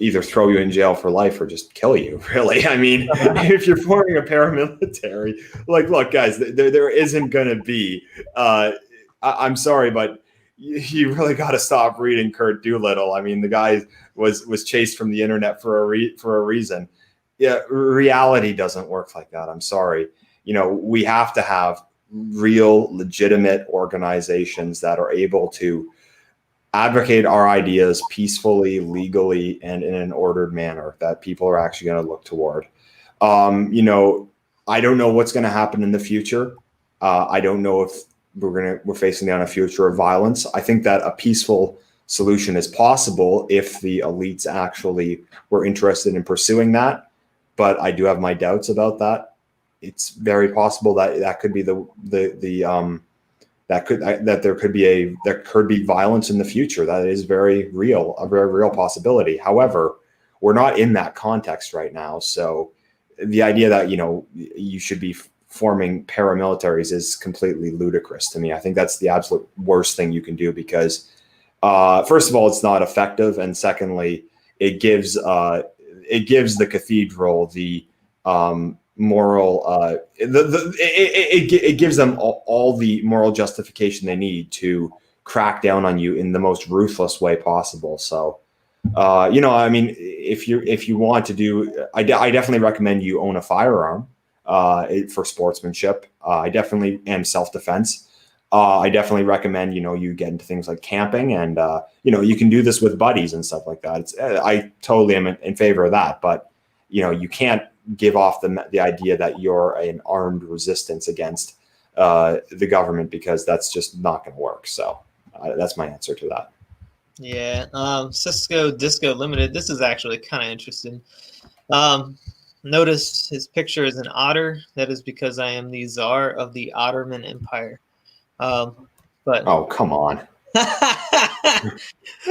either throw you in jail for life or just kill you, really. I mean, if you're forming a paramilitary, look, guys, there isn't going to be, I'm sorry, but you really got to stop reading Kurt Doolittle. I mean, the guy was chased from the internet for a reason. Yeah, reality doesn't work like that. I'm sorry. We have to have real, legitimate organizations that are able to advocate our ideas peacefully, legally, and in an ordered manner that people are actually going to look toward. I don't know what's going to happen in the future. I don't know if we're facing down a future of violence. I think that a peaceful solution is possible if the elites actually were interested in pursuing that. But I do have my doubts about that. It's very possible that could be that there could be violence in the future. That is a very real possibility. However, we're not in that context right now. So the idea that, you should be forming paramilitaries is completely ludicrous to me. I think that's the absolute worst thing you can do, because first of all, it's not effective. And secondly, it gives the cathedral the moral it gives them all the moral justification they need to crack down on you in the most ruthless way possible. So if you want to do, I definitely recommend you own a firearm for sportsmanship. I definitely, and self-defense. I definitely recommend you get into things like camping, and you can do this with buddies and stuff like that. I totally am in favor of that, but you can't give off the idea that you're an armed resistance against the government, because that's just not going to work. So that's my answer to that. Yeah. Sisco Disco Limited. This is actually kind of interesting. Notice his picture is an otter. That is because I am the czar of the Ottoman Empire. But oh, come on.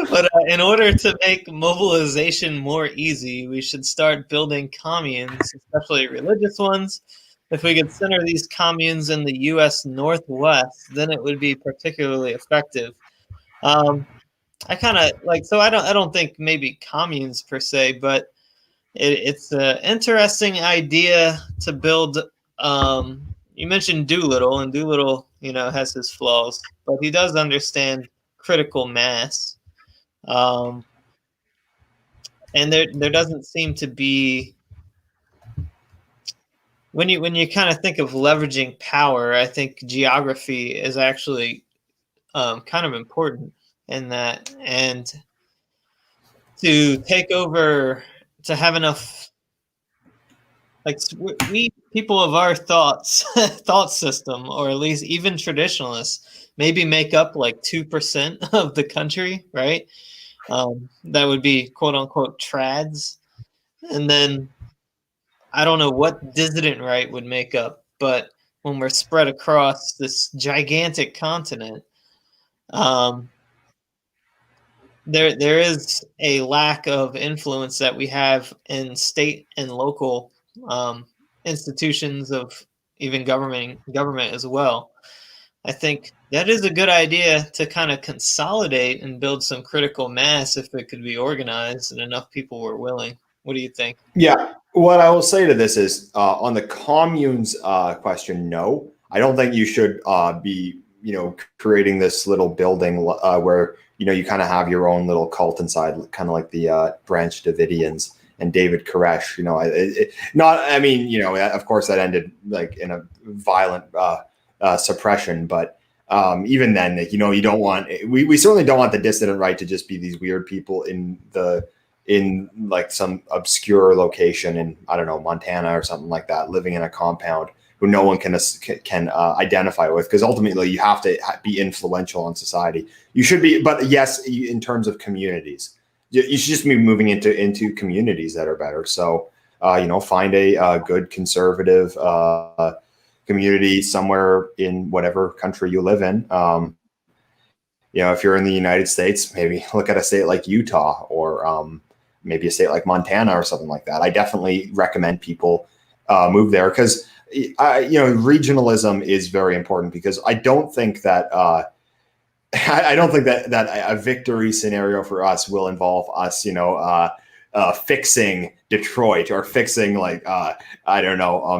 But in order to make mobilization more easy, we should start building communes, especially religious ones. If we could center these communes in the U.S. Northwest, then it would be particularly effective. I kind of so I don't think maybe communes per se, but it's an interesting idea to build you mentioned Doolittle, and Doolittle, has his flaws, but he does understand critical mass. Um, and there doesn't seem to be, when you kind of think of leveraging power, I think geography is actually kind of important in that, and to take over, to have enough, like we people of our thoughts thought system, or at least even traditionalists, maybe make up like 2% of the country, right? That would be quote unquote trads, and then I don't know what dissident right would make up, but when we're spread across this gigantic continent, um, there is a lack of influence that we have in state and local um, institutions of even government as well. I think that is a good idea to kind of consolidate and build some critical mass if it could be organized and enough people were willing. What do you think? Yeah. What I will say to this is on the communes question, no. I don't think you should be, creating this little building where, you kind of have your own little cult inside, kind of like the Branch Davidians and David Koresh. Of course, that ended like in a violent suppression, but even then, you don't want, we certainly don't want the dissident right to just be these weird people in like some obscure location in, I don't know, Montana or something like that, living in a compound who no one can identify with, because ultimately you have to be influential in society. You should be, but yes, in terms of communities, you should just be moving into communities that are better. So, find a good conservative community somewhere in whatever country you live in. If you're in the United States, maybe look at a state like Utah, or maybe a state like Montana or something like that. I definitely recommend people move there, because regionalism is very important, because I don't think that that a victory scenario for us will involve us, fixing Detroit or fixing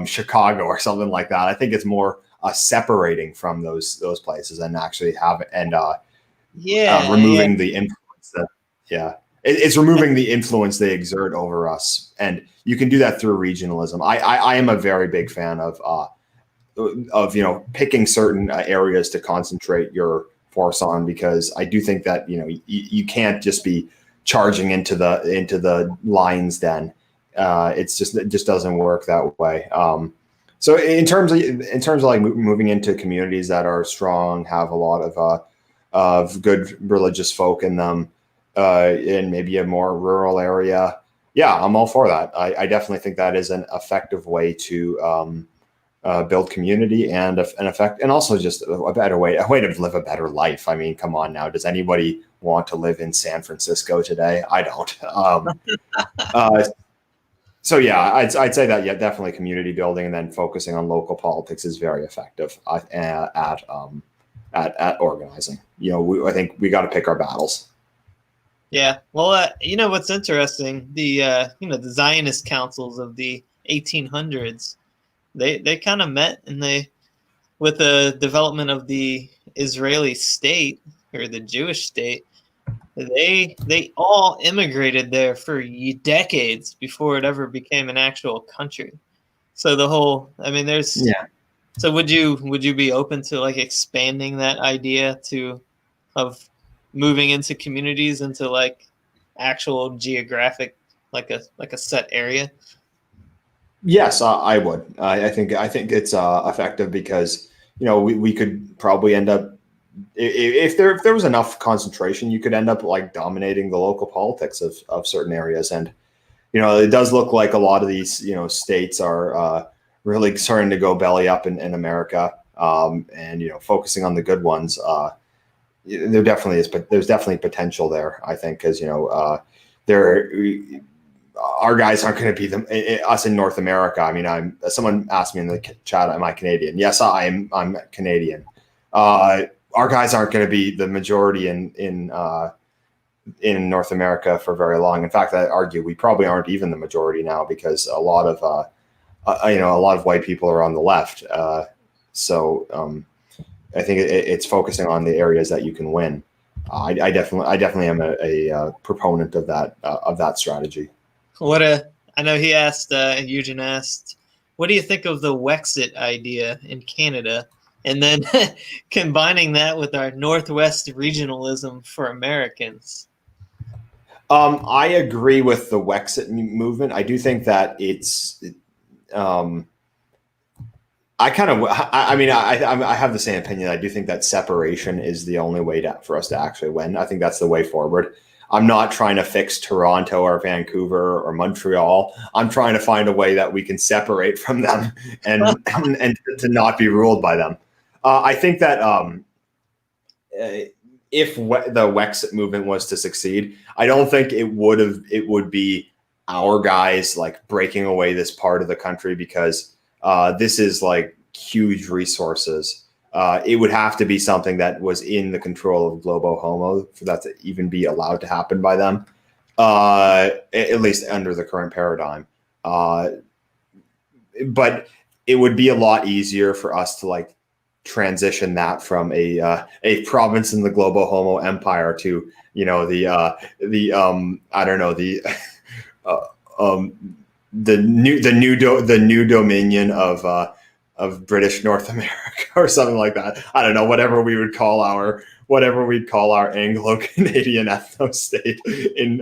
Chicago or something like that. I think it's more separating from those places and actually removing the influence that, it's removing the influence they exert over us, and you can do that through regionalism. I am a very big fan of picking certain areas to concentrate your force on, because I do think that you can't just be charging into the lines. Then it just doesn't work that way. So in terms of like moving into communities that are strong, have a lot of good religious folk in them, in maybe a more rural area, yeah, I'm all for that. I definitely think that is an effective way to build community and an effect, and also just a way to live a better life. I mean, come on now, does anybody want to live in San Francisco today? I don't. So yeah, I'd say that, yeah, definitely community building and then focusing on local politics is very effective at organizing. I think we got to pick our battles. Yeah. Well, what's interesting, the Zionist councils of the 1800s, they kind of met, and with the development of the Israeli state, or the Jewish state, they all immigrated there for decades before it ever became an actual country. So Yeah. So would you be open to like expanding that idea of moving into communities, into like actual geographic, like a set area? Yes, I would. I think it's effective, because we could probably end up, if there was enough concentration, you could end up like dominating the local politics of certain areas. And it does look like a lot of these states are really starting to go belly up in America, and focusing on the good ones. There definitely is, but there's definitely potential there, I think, because our guys aren't going to be us in North America. I mean, someone asked me in the chat, am I Canadian? Yes, I'm Canadian. Our guys aren't going to be the majority in North America for very long. In fact, I argue we probably aren't even the majority now, because a lot of white people are on the left, So I think it's focusing on the areas that you can win. I definitely am a proponent of that strategy. I know he asked, Eugen asked, what do you think of the Wexit idea in Canada? And then combining that with our Northwest regionalism for Americans. I agree with the Wexit movement. I do think that it's. I have the same opinion. I do think that separation is the only way for us to actually win. I think that's the way forward. I'm not trying to fix Toronto or Vancouver or Montreal. I'm trying to find a way that we can separate from them and to not be ruled by them. I think that if the Wexit movement was to succeed, I don't think it would be our guys like breaking away this part of the country because this is like huge resources. It would have to be something that was in the control of Globo Homo for that to even be allowed to happen by them, at least under the current paradigm. But it would be a lot easier for us to like transition that from a province in the Globo Homo empire to the new dominion of British North America or something like that. I don't know, whatever we'd call our Anglo-Canadian ethno state in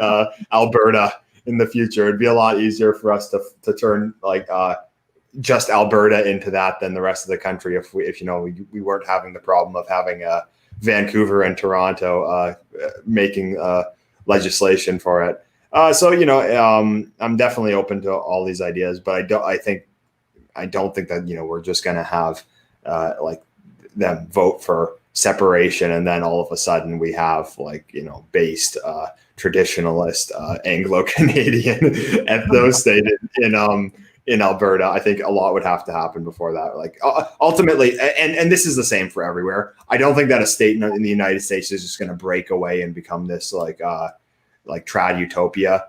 Alberta in the future. It'd be a lot easier for us to turn like just Alberta into that than the rest of the country if we weren't having the problem of having Vancouver and Toronto making legislation for it. I'm definitely open to all these ideas, but I don't think that we're just going to have like them vote for separation and then all of a sudden we have based traditionalist Anglo-Canadian ethno state in Alberta. I think a lot would have to happen before that. Like ultimately, and this is the same for everywhere. I don't think that a state in the United States is just going to break away and become this like trad utopia,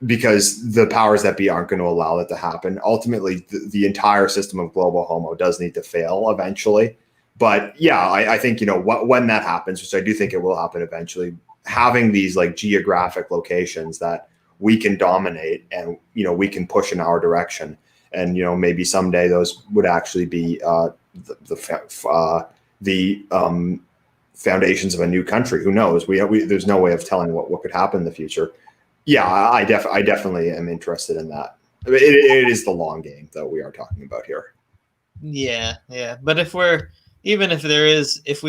because the powers that be aren't going to allow that to happen. Ultimately, the entire system of Globo Homo does need to fail eventually. But yeah, I think when that happens, which I do think it will happen eventually, having these like geographic locations that we can dominate and we can push in our direction, and maybe someday those would actually be the foundations of a new country. Who knows? There's no way of telling what could happen in the future. Yeah, I definitely am interested in that. It is the long game that we are talking about here. Yeah. But if we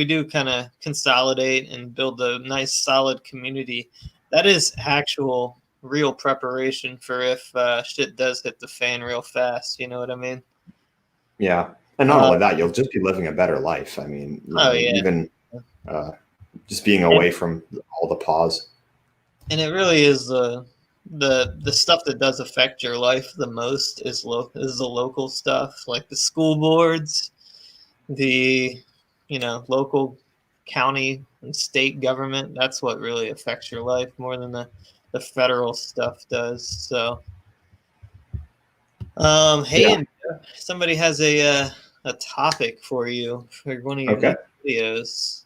do kind of consolidate and build a nice solid community, that is actual real preparation for if shit does hit the fan real fast. You know what I mean? Yeah. And not only that, you'll just be living a better life. I mean, even just being away from all the pause. And it really is the stuff that does affect your life the most is the local stuff, like the school boards, the local county and state government. That's what really affects your life more than the federal stuff does. So hey, somebody has a topic for you for one of your videos.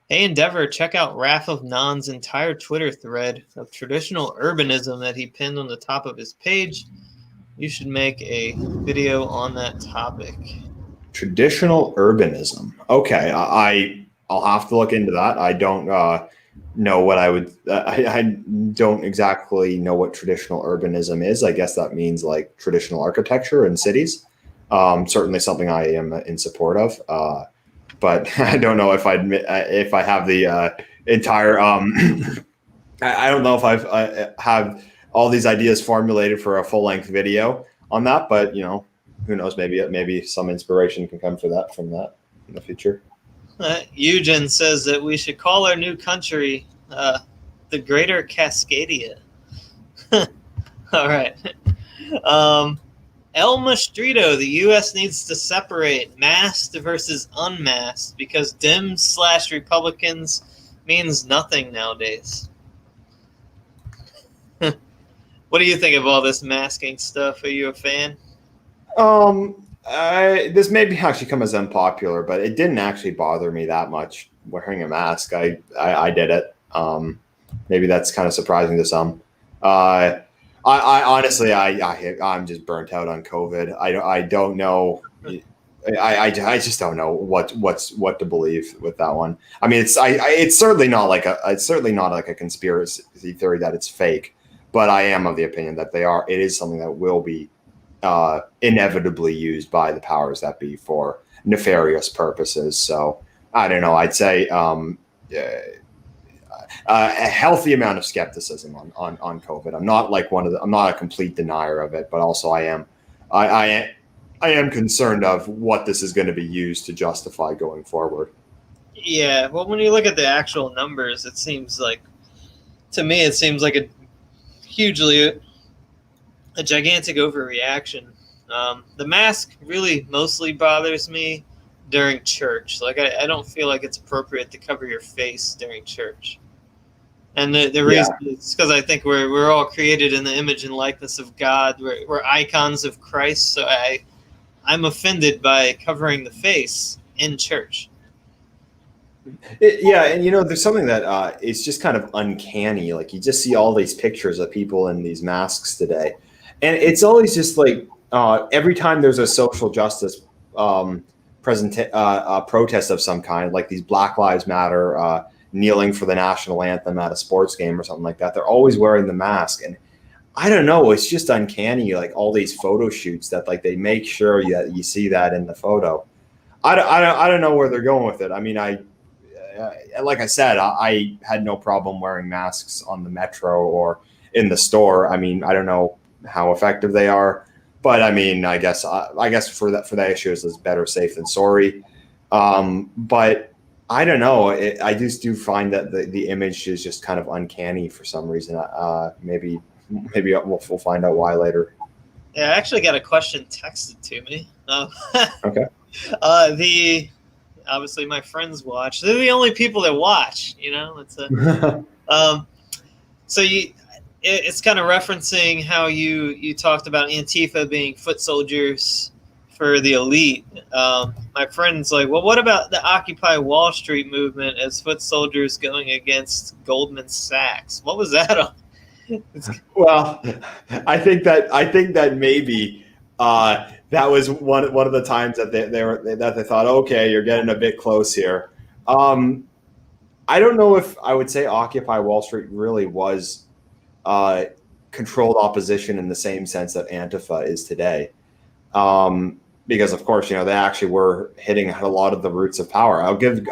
Hey, Endeavour, check out Wrath of Non's entire Twitter thread of traditional urbanism that he pinned on the top of his page. You should make a video on that topic. Traditional urbanism. Okay, I'll have to look into that. I don't know what I don't exactly know what traditional urbanism is. I guess that means like traditional architecture in cities. Certainly something I am in support of. But I don't know if I have the entire. I don't know if I have all these ideas formulated for a full length video on that. But who knows? Maybe some inspiration can come from that in the future. Eugen says that we should call our new country the Greater Cascadia. All right. El Mastrito, the U.S. needs to separate masked versus unmasked because Dems/Republicans means nothing nowadays. What do you think of all this masking stuff? Are you a fan? This may be actually come as unpopular, but it didn't actually bother me that much wearing a mask. I did it. Maybe that's kind of surprising to some. I honestly, I'm just burnt out on COVID. I don't know. I just don't know what to believe with that one. I mean, it's certainly not like a conspiracy theory that it's fake, but I am of the opinion that it is something that will be inevitably used by the powers that be for nefarious purposes. So I don't know. I'd say a healthy amount of skepticism on COVID. I'm not like I'm not a complete denier of it, but also I am concerned of what this is going to be used to justify going forward. Yeah, well, when you look at the actual numbers, it seems like a gigantic overreaction. The mask really mostly bothers me during church. Like, I don't feel like it's appropriate to cover your face during church. And the reason is because I think we're all created in the image and likeness of God. We're icons of Christ. So I'm offended by covering the face in church. Yeah, and there's something that is just kind of uncanny. Like, you just see all these pictures of people in these masks today, and it's always just like every time there's a social justice protest of some kind, like these Black Lives Matter kneeling for the national anthem at a sports game or something like that, they're always wearing the mask. And I don't know, it's just uncanny, like all these photo shoots that like they make sure that you see that in the photo. I don't know where they're going with it. I mean, like I said, I had no problem wearing masks on the metro or in the store. I mean, I don't know how effective they are, but I mean, I guess for that issue, it's better safe than sorry. But I don't know. I just do find that the image is just kind of uncanny for some reason. Maybe we'll find out why later. Yeah, I actually got a question texted to me. Okay. Obviously my friends watch. They're the only people that watch. It's so it's kind of referencing how you talked about Antifa being foot soldiers for the elite. My friend's like, well, what about the Occupy Wall Street movement as foot soldiers going against Goldman Sachs? What was that on? Well, I think that maybe that was one of the times that they thought, okay, you're getting a bit close here. I don't know if I would say Occupy Wall Street really was controlled opposition in the same sense that Antifa is today. Because of course, they actually were hitting a lot of the roots of power. I'll give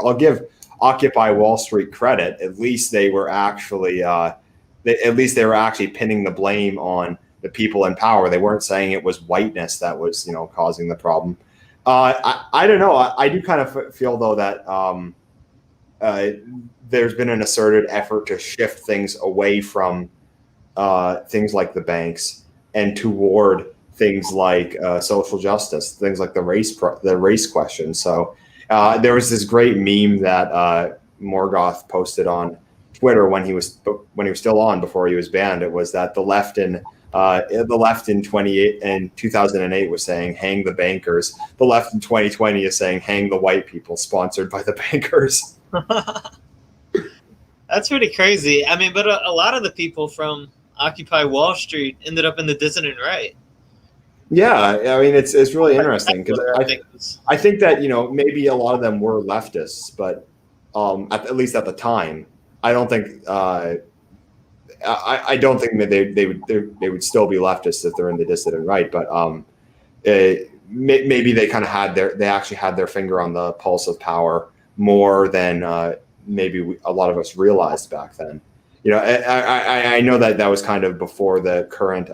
Occupy Wall Street credit. At least they were actually pinning the blame on the people in power. They weren't saying it was whiteness that was causing the problem. I don't know. I do kind of feel though that there's been an asserted effort to shift things away from things like the banks and toward things like social justice, things like the race question. So there was this great meme that Morgoth posted on Twitter when he was still on before he was banned. It was that the left in 2008 was saying hang the bankers. The left in 2020 is saying hang the white people, sponsored by the bankers. That's pretty crazy. I mean, but a lot of the people from Occupy Wall Street ended up in the dissident right. Yeah, I mean it's really interesting because I think that maybe a lot of them were leftists, but at least at the time, I don't think I don't think that they would still be leftists if they're in the dissident right. But maybe they kind of they actually had their finger on the pulse of power more than maybe a lot of us realized back then. I know that was kind of before the current.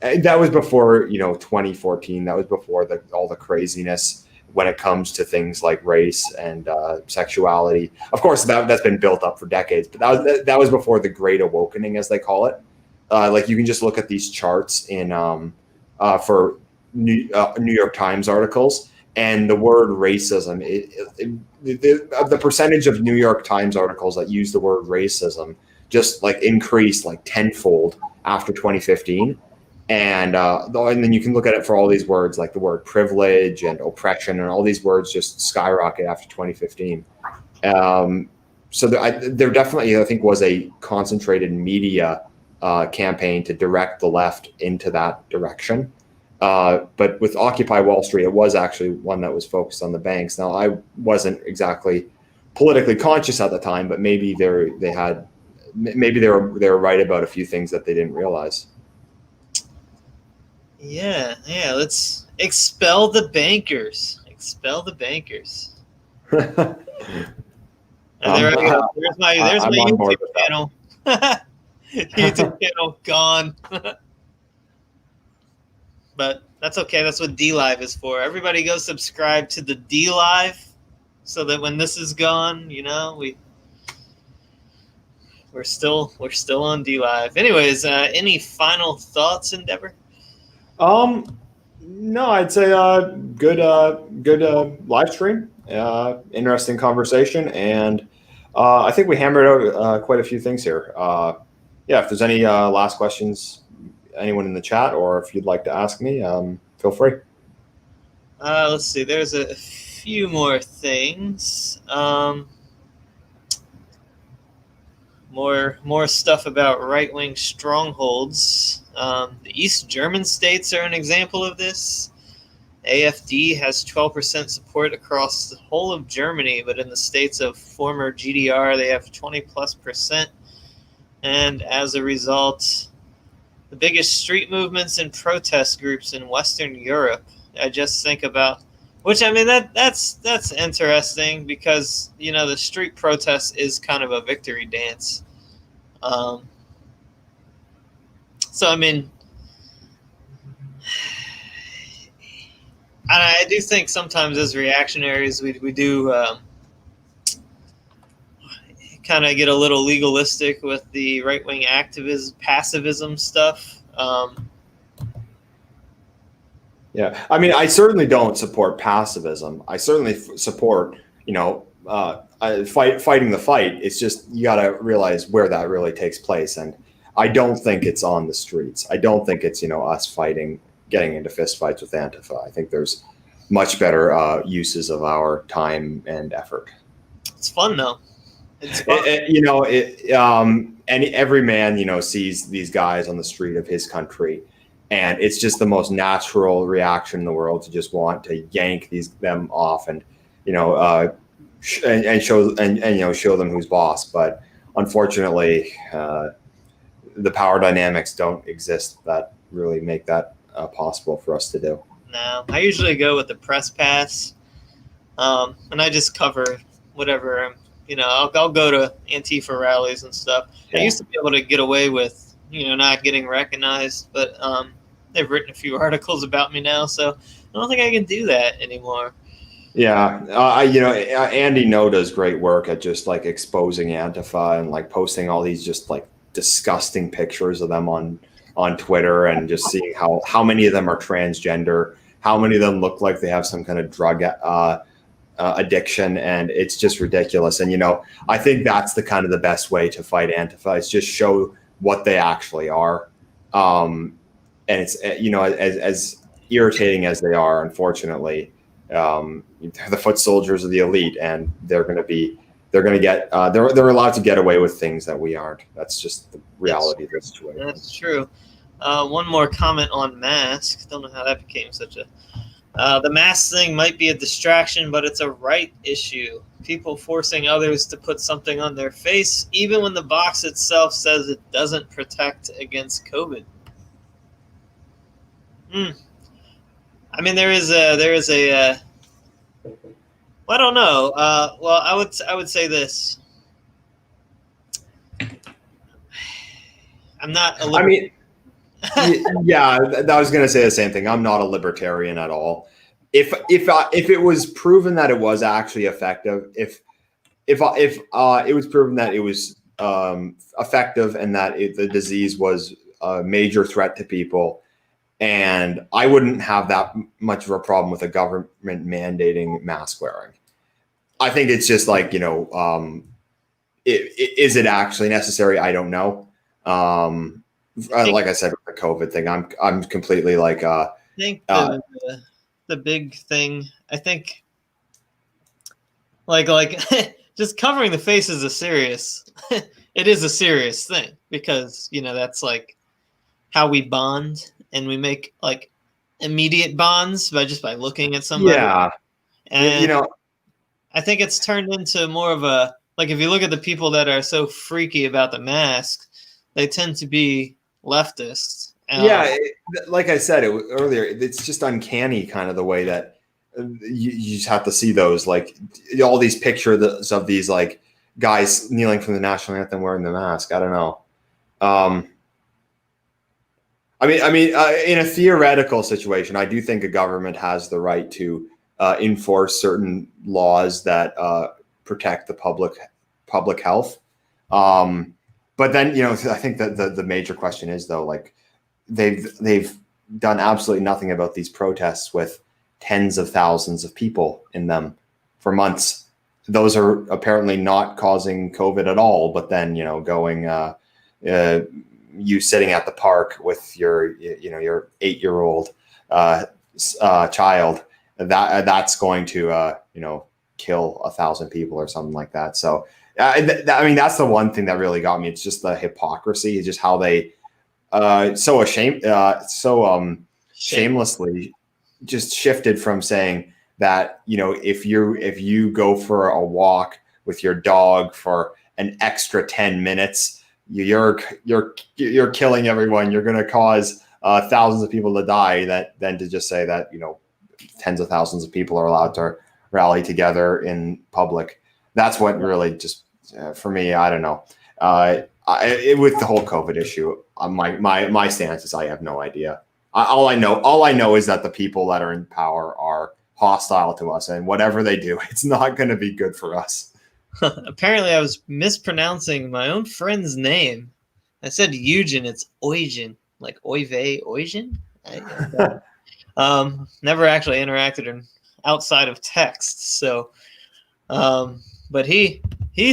That was before 2014. That was before all the craziness when it comes to things like race and sexuality. Of course, that's been built up for decades, but that was before the Great Awakening, as they call it. Like you can just look at these charts in for New York Times articles, and the word racism, the percentage of New York Times articles that use the word racism just like increased like tenfold after 2015. And then you can look at it for all these words, like the word privilege and oppression, and all these words just skyrocket after 2015. So there definitely, I think, was a concentrated media campaign to direct the left into that direction. But with Occupy Wall Street, it was actually one that was focused on the banks. Now, I wasn't exactly politically conscious at the time, but maybe they were right about a few things that they didn't realize. Yeah. Let's expel the bankers. Expel the bankers. There's my YouTube channel. YouTube channel gone. But that's okay. That's what D Live is for. Everybody go subscribe to the D Live, so that when this is gone, we're still on D Live. Anyways, any final thoughts, Endeavour? No, I'd say good live stream, interesting conversation, and I think we hammered out quite a few things here. If there's any last questions, anyone in the chat, or if you'd like to ask me, feel free. Let's see. There's a few more things. More stuff about right-wing strongholds. The East German states are an example of this. AfD has 12% support across the whole of Germany, but in the states of former GDR, they have 20+%. And as a result, the biggest street movements and protest groups in Western Europe. I just think about, which, I mean, that's interesting, because the street protest is kind of a victory dance. So I mean, I do think sometimes as reactionaries we do kind of get a little legalistic with the right-wing activism, passivism stuff. Yeah, I mean, I certainly don't support passivism. I certainly support, fighting the fight. It's just, you got to realize where that really takes place. And I don't think it's on the streets. I don't think it's, us fighting, getting into fistfights with Antifa. I think there's much better uses of our time and effort. It's fun, though. It's fun. And every man, sees these guys on the street of his country, and it's just the most natural reaction in the world to just want to yank them off and, and show them who's boss. But unfortunately, the power dynamics don't exist that really make that possible for us to do. No, I usually go with the press pass, and I just cover whatever. I'll go to Antifa rallies and stuff. Yeah. I used to be able to get away with, not getting recognized, but they've written a few articles about me now, so I don't think I can do that anymore. Yeah, Andy No does great work at just like exposing Antifa and like posting all these just like disgusting pictures of them on Twitter, and just seeing how many of them are transgender, how many of them look like they have some kind of drug addiction, and it's just ridiculous. And I think that's the best way to fight Antifa, is just show what they actually are. And it's as irritating as they are, unfortunately, they're the foot soldiers of the elite, and they're allowed to get away with things that we aren't. That's just the reality of the situation. That's true. One more comment on masks. Don't know how that became such a. The mask thing might be a distraction, but it's a right issue. People forcing others to put something on their face, even when the box itself says it doesn't protect against COVID. I mean, there is a. Well, I don't know. Well, I would say this. I'm not a libertarian. Yeah, I was going to say the same thing. I'm not a libertarian at all. If it was proven that it was actually effective, if it was proven that it was effective and that the disease was a major threat to people, and I wouldn't have that much of a problem with a government mandating mask wearing. I think it's just like, is it actually necessary? I don't know. like I said with the COVID thing, I'm completely like I think the big thing, I think, like just covering the face is a serious it is a serious thing, because that's like how we bond, and we make like immediate bonds by looking at somebody. yeah, you And know, I think it's turned into more of a, like, if you look at the people that are so freaky about the mask, they tend to be leftists. yeah, like I said earlier, it's just uncanny kind of the way that you just have to see those, like all these pictures of these like guys kneeling from the national anthem wearing the mask. I don't know. Um, in a theoretical situation, I do think a government has the right to enforce certain laws that protect the public health. But then, I think that the major question is, though, like they've done absolutely nothing about these protests with tens of thousands of people in them for months. Those are apparently not causing COVID at all. But then, going. You sitting at the park with your 8-year-old child, that's going to kill 1,000 people or something like that. So that's the one thing that really got me. It's just the hypocrisy. It's just how they so ashamed, shamelessly just shifted from saying that if you go for a walk with your dog for an extra 10 minutes, you're killing everyone. You're going to cause thousands of people to die. Than to just say that tens of thousands of people are allowed to rally together in public. That's what really just for me. I don't know. With the whole COVID issue, my stance is I have no idea. All I know is that the people that are in power are hostile to us, and whatever they do, it's not going to be good for us. Apparently, I was mispronouncing my own friend's name. I said Eugen. It's Eugen, like Oive Eugen. Never actually interacted outside of text. So, but he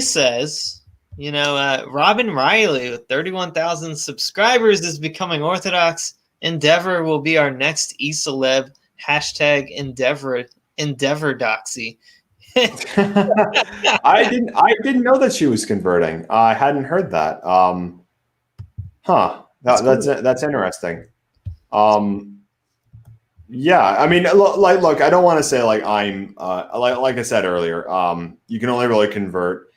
says, Robin Riley with 31,000 subscribers is becoming Orthodox. Endeavour will be our next e-celeb. #Endeavour doxy. I didn't know that she was converting. I hadn't heard that. That's interesting. Yeah, I mean, look, I don't want to say like I'm like I said earlier. You can only really convert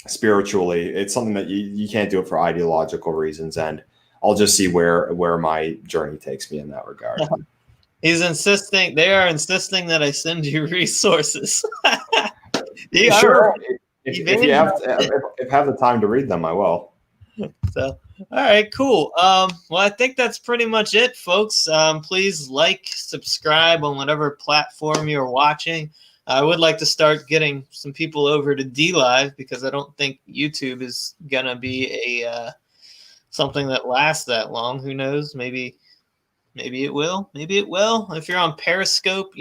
spiritually. It's something that you can't do it for ideological reasons, and I'll just see where my journey takes me in that regard. They are insisting that I send you resources. Sure. If you have the time to read them, I will. So, all right, cool. Well, I think that's pretty much it, folks. Please like, subscribe on whatever platform you're watching. I would like to start getting some people over to DLive, because I don't think YouTube is gonna be a something that lasts that long. Who knows? Maybe it will. Maybe it will. If you're on Periscope,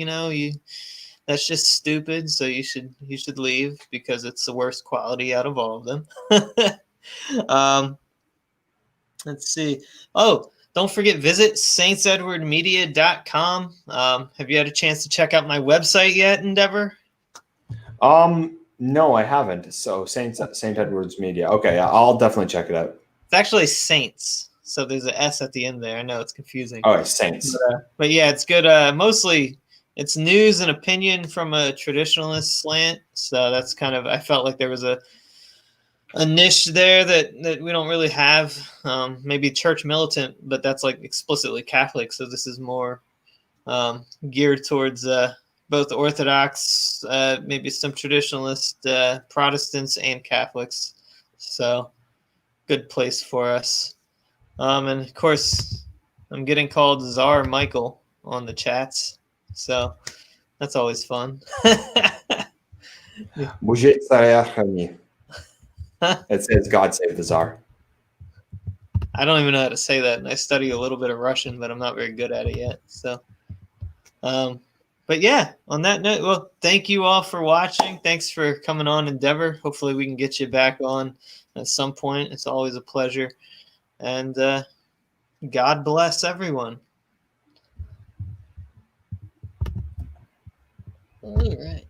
that's just stupid. So you should leave, because it's the worst quality out of all of them. Let's see. Oh, don't forget, visit saintsedwardmedia.com. Have you had a chance to check out my website yet, Endeavour? No, I haven't. So Saint Edward's Media. Okay, I'll definitely check it out. It's actually Saints. So there's an S at the end there. I know it's confusing. Oh, Saints. But yeah, it's good. Mostly it's news and opinion from a traditionalist slant. So that's kind of, I felt like there was a niche there that we don't really have. Maybe church militant, but that's like explicitly Catholic. So this is more geared towards both Orthodox, maybe some traditionalist Protestants and Catholics. So good place for us. And of course, I'm getting called Czar Michael on the chats. So that's always fun. It says God save the Tsar. I don't even know how to say that, and I study a little bit of Russian, but I'm not very good at it yet. So, but yeah, on that note, well, thank you all for watching. Thanks for coming on, Endeavour. Hopefully we can get you back on at some point. It's always a pleasure. And God bless everyone. All right.